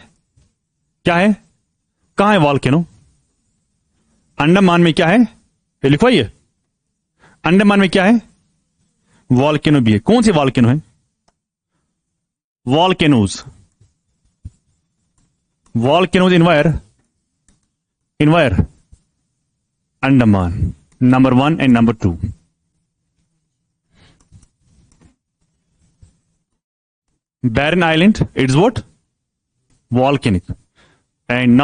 कहां है वॉल्केनो? अंडमान में क्या है? ये लिखो। ये अंडमान में क्या है? वॉल्केनो भी है। कौन से वॉल्केनो है? Volcanoes in wire? Andaman, number 1 and number 2। Barren Island, it's what? Volcanic. And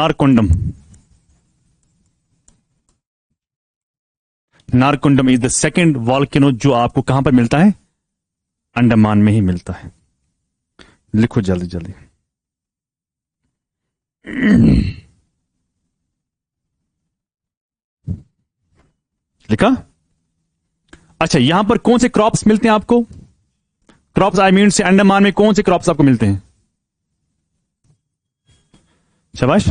Narcondam is the second volcano जो आपको कहां पर मिलता है? अंडमान में ही मिलता है। लिखो जल्दी जल्दी। लिखा? अच्छा, यहां पर कौन से क्रॉप्स मिलते हैं आपको? क्रॉप्स आई मीन से अंडमान में कौन से क्रॉप्स आपको मिलते हैं? शाबाश।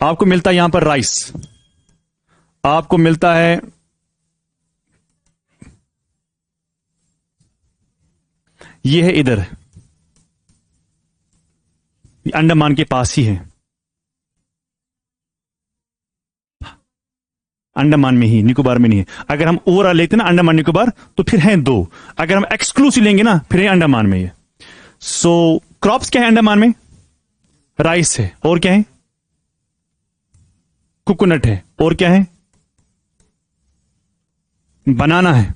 आपको मिलता है यहां पर राइस, आपको मिलता है ये है इधर, अंडमान के पास ही है, अंडमान में ही, निकोबार में नहीं है। अगर हम ओवरऑल लेते ना अंडमान निकोबार तो फिर हैं 2। अगर हम एक्सक्लूसिव लेंगे ना फिर है अंडमान में ये। सो क्रॉप्स क्या है अंडमान में? राइस है, और क्या है? कोकोनट है, और क्या है? बनाना है।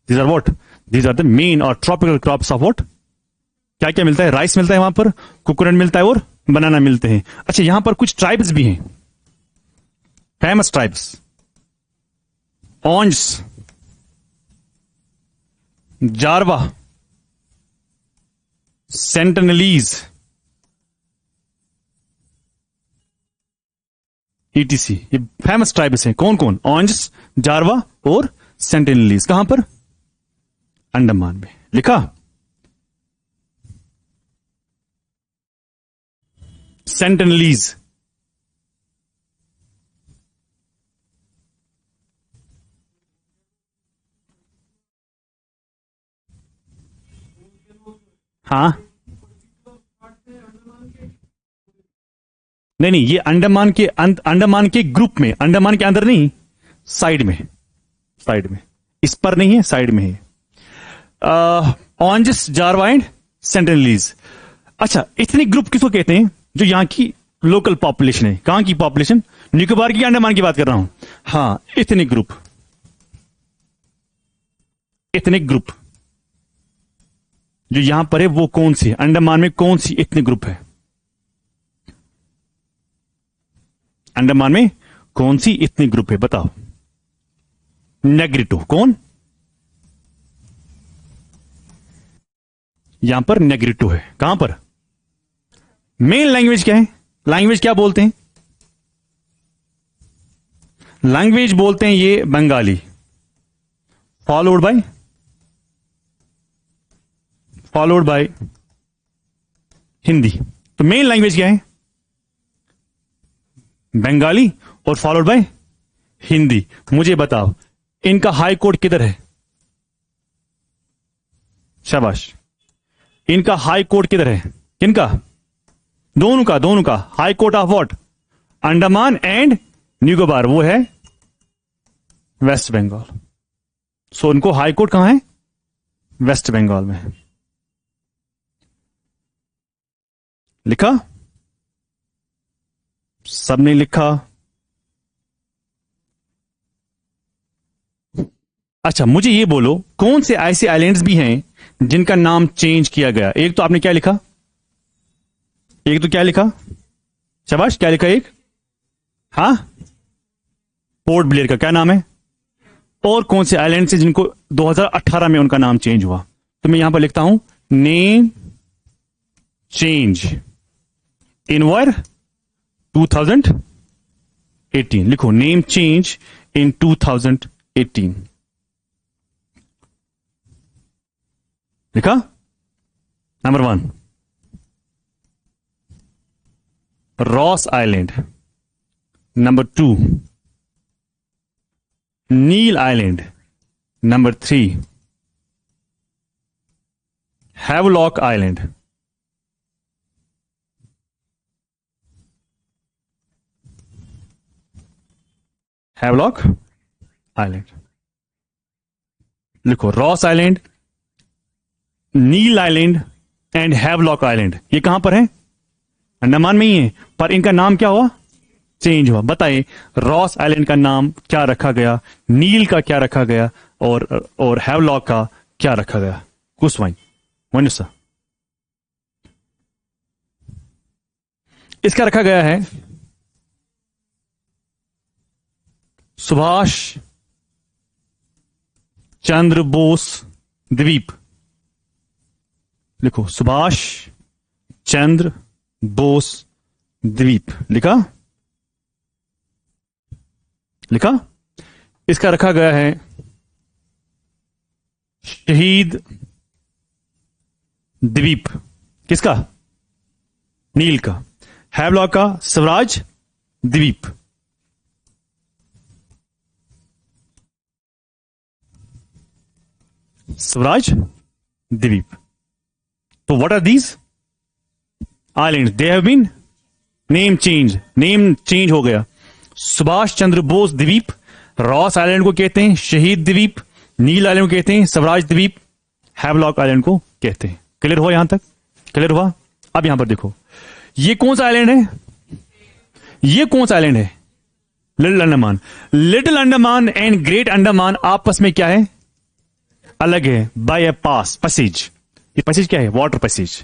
These are what? These are the main और ट्रॉपिकल क्रॉप्स ऑफ व्हाट? क्या क्या मिलता है? राइस मिलता है वहां पर, कोकोनट मिलता है और बनाना मिलते हैं। अच्छा, यहां पर कुछ ट्राइब्स भी हैं, फेमस ट्राइब्स। ओंज, जारवा, सेंटनलीज, ईटीसी। ये फेमस ट्राइब्स हैं। कौन कौन? ओंज, जारवा और सेंटनलीज। कहां पर? अंडमान में। लिखा? सेंटनलीज। हाँ, नहीं, ये अंडमान के ग्रुप में, अंडमान के अंदर नहीं, साइड में, इस पर नहीं है, साइड में है। Oranges, Jarawa and Sentinelese. अच्छा, इतने ग्रुप किसको कहते हैं? जो यहां की लोकल पॉपुलेशन है। कहां की पॉपुलेशन? निकोबार की, अंडमान की बात कर रहा हूं। हाँ, इतने ग्रुप जो यहां पर है वो कौन सी? अंडमान में कौन सी इतने ग्रुप है? अंडमान में कौन सी इतनी ग्रुप है? बताओ। नेग्रिटो। कौन? यहां पर नेग्रिटो है। कहां पर? मेन लैंग्वेज क्या है? लैंग्वेज क्या बोलते हैं? लैंग्वेज बोलते हैं ये बंगाली, फॉलोड बाय हिंदी। तो मेन लैंग्वेज क्या है? बंगाली और फॉलोड बाय हिंदी। मुझे बताओ, इनका हाई कोर्ट किधर है? शाबाश। इनका हाई कोर्ट किधर है? किनका? दोनों का high court of what? Andaman and Nicobar, वो है वेस्ट बंगाल। सो इनको हाई कोर्ट कहां है? वेस्ट बंगाल में है। लिखा? सबने लिखा? अच्छा मुझे ये बोलो, कौन से ऐसे आइलैंड्स भी हैं जिनका नाम चेंज किया गया? एक तो आपने क्या लिखा, एक तो क्या लिखा, शाबाश, क्या लिखा एक? हाँ, पोर्ट ब्लेयर का क्या नाम है? और कौन से आइलैंड से जिनको 2018 में उनका नाम चेंज हुआ? तो मैं यहां पर लिखता हूं नेम चेंज इन वर 2018। लिखो नेम चेंज इन 2018। लिखा? Number 1 Ross island, number 2 Neil island, number 3 Havelock island, Havelock island. लिखो Ross island, Neil island and Havelock island. ये कहां पर है? अंडमान में ही है, पर इनका नाम क्या हुआ? चेंज हुआ। बताइए रॉस आइलैंड का नाम क्या रखा गया, नील का क्या रखा गया, और हैवलॉक का क्या रखा गया? कुसवाइन मनुष्य। इसका रखा गया है सुभाष चंद्र बोस द्वीप। लिखो सुभाष चंद्र बोस द्वीप। लिखा? लिखा? इसका रखा गया है शहीद द्वीप। किसका? नील का। हैवलॉक का स्वराज द्वीप। स्वराज द्वीप। तो what are these islands? They have been name change. Name change हो गया। सुभाष चंद्र बोस द्वीप, रॉस आइलैंड को कहते हैं शहीद द्वीप, नील आइलैंड को कहते हैं स्वराज द्वीप, हैवलॉक आइलैंड को कहते हैं। क्लियर हुआ? यहां तक क्लियर हुआ? अब यहां पर देखो, ये कौन सा आइलैंड है? ये कौन सा आइलैंड है? Little Andaman. Little Andaman and great Andaman आपस में क्या है? अलग है। By a pass, passage. ये पैसेज क्या है? Water passage.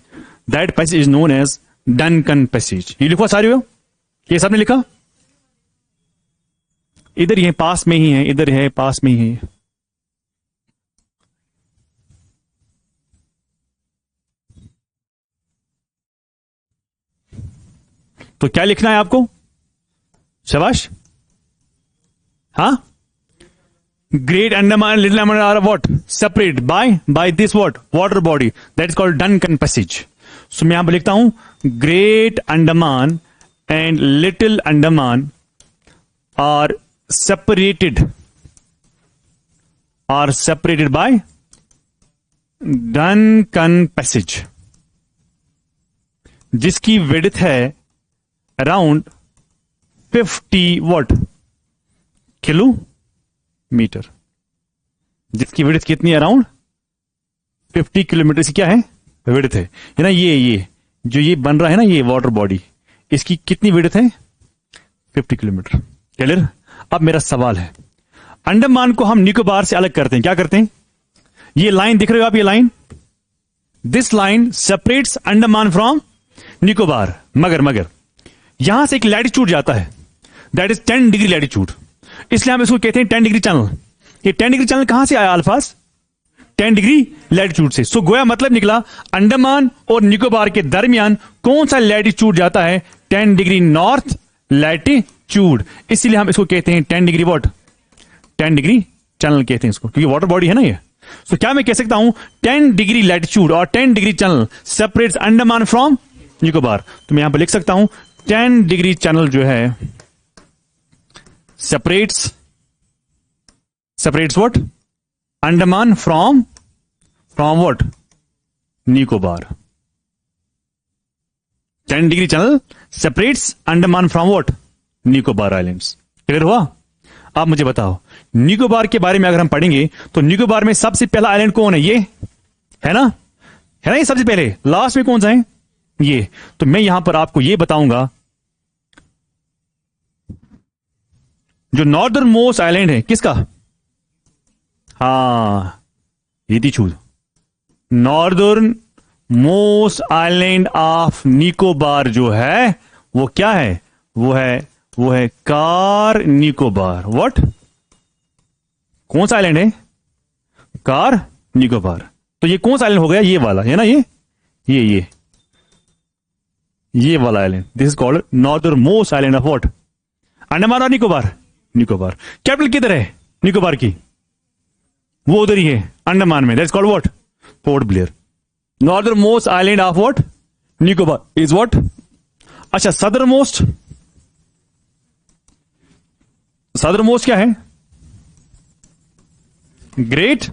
That passage is known as Duncan passage. ये लिखो सारे हो, ये सबने लिखा? इधर ये पास में ही है, इधर है, पास में ही है। तो क्या लिखना है आपको? शाबाश। हाँ, great Andaman, little Andaman are what? Separate by this what? Water body, that is called Duncan passage. So मैं यहां पर लिखता हूं great Andaman and little Andaman are separated by Duncan passage, जिसकी विड्थ है अराउंड 50 वॉट किलोमीटर। जिसकी विड्थ कितनी? अराउंड 50 किलोमीटर की क्या है? विड्थ है ना। ये जो ये बन रहा है ना, ये वाटर बॉडी, इसकी कितनी विड्थ है? 50 किलोमीटर। क्लियर? अब मेरा सवाल है, अंडमान को हम निकोबार से अलग करते हैं, क्या करते हैं? ये लाइन दिख रही हो आप, ये line, this line separates Andaman from Nicobar. मगर यहां से एक लैटिट्यूड जाता है, दैट इज 10 डिग्री लैटिट्यूड, इसलिए हम इसको कहते हैं 10 डिग्री चैनल। ये 10 डिग्री चैनल कहां से आया अल्फाज? 10 डिग्री लैटिट्यूड से। सो गोया मतलब निकला अंडमान और निकोबार के दरमियान कौन सा लैटिट्यूड जाता है? 10 डिग्री नॉर्थ लैटिट्यूड। इसलिए हम इसको कहते हैं 10 डिग्री वॉट? 10 डिग्री चैनल कहते हैं इसको, क्योंकि वाटर बॉडी है ना ये। सो क्या मैं कह सकता हूं 10 डिग्री लैटिट्यूड और 10 degree channel separates Andaman from Nicobar. तो मैं यहां पर लिख सकता हूं 10 डिग्री चैनल जो है separates what? Andaman from what? Nicobar. 10 degree channel separates Andaman from what? Nicobar islands. Clear हुआ? आप मुझे बताओ, निकोबार के बारे में अगर हम पढ़ेंगे तो निकोबार में सबसे पहला आइलैंड कौन है? ये है ना, ये सबसे पहले। लास्ट में कौन सा है? ये। तो मैं यहां पर आपको ये बताऊंगा, जो नॉर्दर्न मोस्ट आइलैंड है किसका? हाँ, ये थी छूत। Northern most island of Nicobar जो है वो क्या है? वो है कार निकोबार। व्हाट? कौन सा आइलैंड है? कार निकोबार। तो ये कौन सा आइलैंड हो गया? ये वाला है ना, ये वाला island. This is called northern most island of what? Andaman और निकोबार। निकोबार कैपिटल किधर है निकोबार की? वो उधर ही है, अंडमान में। That's called what? Port Blair. Northern most island of what? Nicobar is what? अच्छा, सदर्न मोस्ट क्या है? ग्रेट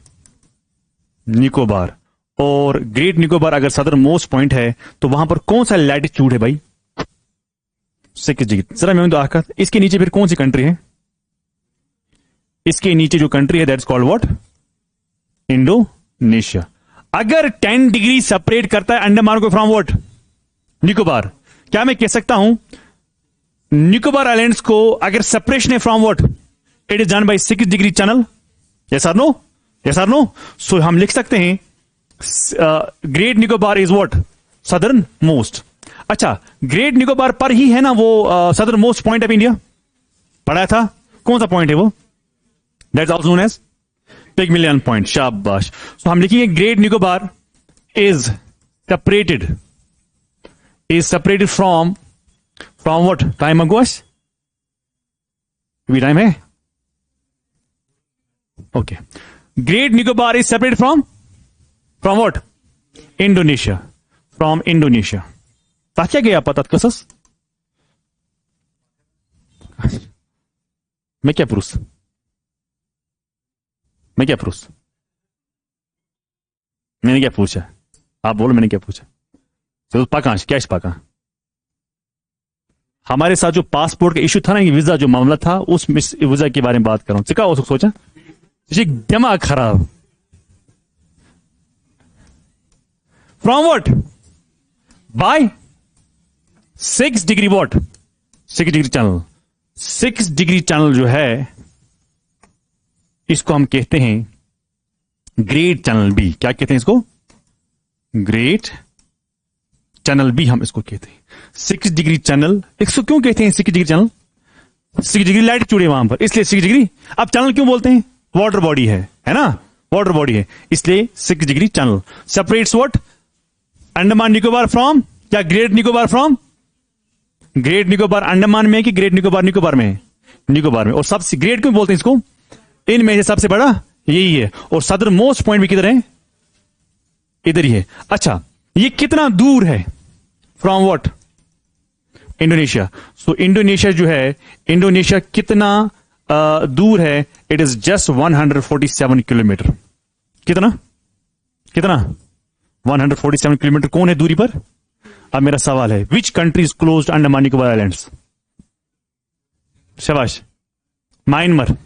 निकोबार। और ग्रेट निकोबार अगर सदर्न मोस्ट पॉइंट है तो वहां पर कौन सा लैटिट्यूड है भाई? 6 डिग्री। जरा मैं आकर इसके नीचे फिर कौन सी कंट्री है? इसके नीचे जो कंट्री है दैट्स कॉल्ड व्हाट? इंडोनेशिया। अगर 10 डिग्री सेपरेट करता है अंडमान को फ्रॉम व्हाट? निकोबार, क्या मैं कह सकता हूं निकोबार आइलैंड्स को अगर सेपरेशन है from what? It is done by 6 degree channel? Yes और नो? यस और नो? सो हम लिख सकते हैं great Nicobar is what? Southern most. अच्छा, ग्रेट निकोबार पर ही है ना वो southern most point of India? पढ़ा था, कौन सा पॉइंट है वो? That's also known as Pygmalion point. शाबाश। सो हम लिखेंगे great Nicobar is separated from what? Time अगोस भी टाइम है। Okay, great Nicobar is separated from what? Indonesia. From Indonesia. तथ क्या गया पता कसस? मैं क्या पुरुष? मैंने क्या पूछा? आप बोलो मैंने क्या पूछा? चलो पका क्या पका। हमारे साथ जो पासपोर्ट का इश्यू था ना, ये वीजा जो मामला था, उस वीजा के बारे में बात कर रहा हूं। चिका हो सोचा दिमाग खराब। From what? By 6 degree what? 6 degree channel. 6 degree channel जो है इसको हम कहते हैं ग्रेट चैनल बी। क्या कहते हैं इसको? ग्रेट चैनल बी हम इसको कहते हैं। 6 डिग्री चैनल। इसको क्यों कहते हैं 6 डिग्री चैनल? 6 डिग्री लैटिट्यूड है वहां पर, इसलिए 6 डिग्री। अब चैनल क्यों बोलते हैं? वाटर बॉडी है ना? वाटर बॉडी है, इसलिए 6 degree channel separates what? Andaman Nicobar from क्या? Great Nicobar from? Great Nicobar Andaman में कि ग्रेट निकोबार में? निकोबार में। और सबसे ग्रेट क्यों बोलते हैं इसको? इनमें से सबसे बड़ा यही है। और सदर्न मोस्ट पॉइंट भी किधर है? इधर ही है। अच्छा, ये कितना दूर है from what? Indonesia. So Indonesia जो है, इंडोनेशिया कितना दूर है? It is just 147 kilometre. कितना 147 किलोमीटर। कौन है दूरी पर? अब मेरा सवाल है, which country is close Andaman Nicobar islands? शाबाश। म्यांमार।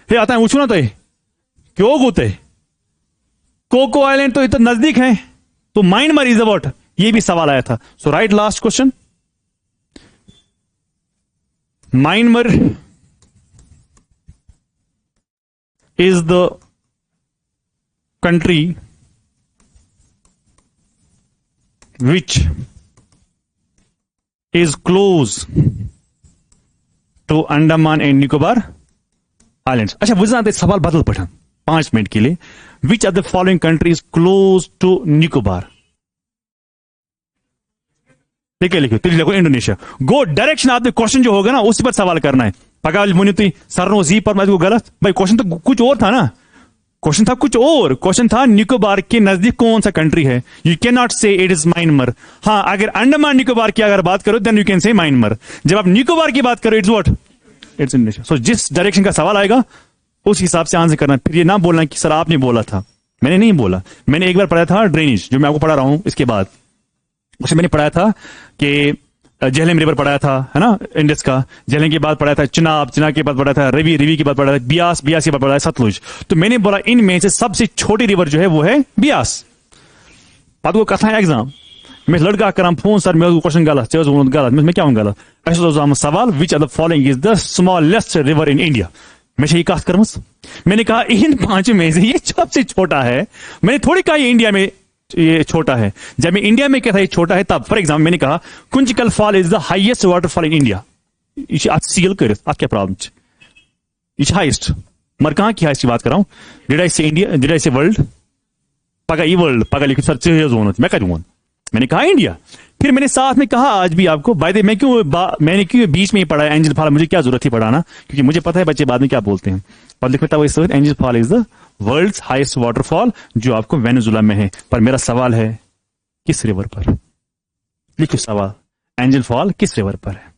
हे आता है, पूछू ना तो ये क्यों होते? कोको आइलैंड तो इतना नजदीक है, तो म्यांमार इज अबाउट। ये भी सवाल आया था। So right last question. Myanmar is the country which is close to Andaman and Nicobar islands. अच्छा, बुझाते सवाल बदल पड़ा 5 मिनट के लिए। Which are the following countries close to Nicobar? लिखो Indonesia. Go direction of the question जो होगा ना उसी पर सवाल करना है। पकाल मुनिति सरनो जी पर मैं गलत भाई। क्वेश्चन तो कुछ और था ना। क्वेश्चन था कुछ और। क्वेश्चन था निकोबार के नजदीक कौन सा कंट्री है? You can not say it is Myanmar. हाँ, अगर अंडमान निकोबार की अगर बात करो then you can say Myanmar. जब आप निकोबार की बात करो it's what? It's Indonesia. So जिस डायरेक्शन का सवाल आएगा उस हिसाब से आंसर करना। फिर ये ना बोलना कि सर आपने बोला था। मैंने नहीं बोला। मैंने एक बार पढ़ा था ड्रेनेज, जो मैं आपको पढ़ा रहा हूं इसके बाद। उसमें मैंने पढ़ाया था कि झेलम रिवर पढ़ाया था, है ना, इंडस का। झेलम के बाद पढ़ाया था चिनाब, चिनाब के बाद पढ़ाया था रवि, रवि के बाद पढ़ाया था बियास, बियास के बाद पढ़ाया सतलुज। तो मैंने बोला इनमें से सबसे छोटी रिवर जो है वो है बियास। पता को कथा एग्जाम मैं लड़का कर फोन सर मेरे क्वेश्चन गलत गलत मैं क्या गलत सवाल which are the following is the smallest river in India. मैं कत कर मैंने कहा इन 5 में से ये सबसे छोटा है। मैंने थोड़ी कहा ये इंडिया में ये छोटा है। जब मैं इंडिया में कहता ये छोटा है तब, फॉर एग्जाम्पल मैंने कहा Kunchikal fall is the highest waterfall in India. Seal कर क्या प्रॉब्लम ये हाइस्ट मर कहां की हाइस्ट की बात कर रहा हूं। डिड आई से इंडिया, डिड आई से वर्ल्ड? पगा ये वर्ल्ड पगा लिखो सर जोन मैं कह दूंगा। मैंने कहा इंडिया। फिर मैंने साथ में कहा आज भी आपको बाय द, मैंने क्यों बीच में ही पढ़ा है एंजल फॉल, मुझे क्या जरूरत थी पढ़ाना, क्योंकि मुझे पता है बच्चे बाद में क्या बोलते हैं। पब्लिक में तब angel fall is the world's highest waterfall जो आपको वेनेजुला में है। पर मेरा सवाल है किस रिवर पर? लिखो सवाल, एंजल फॉल किस रिवर पर है?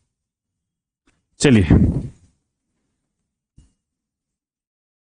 चलिए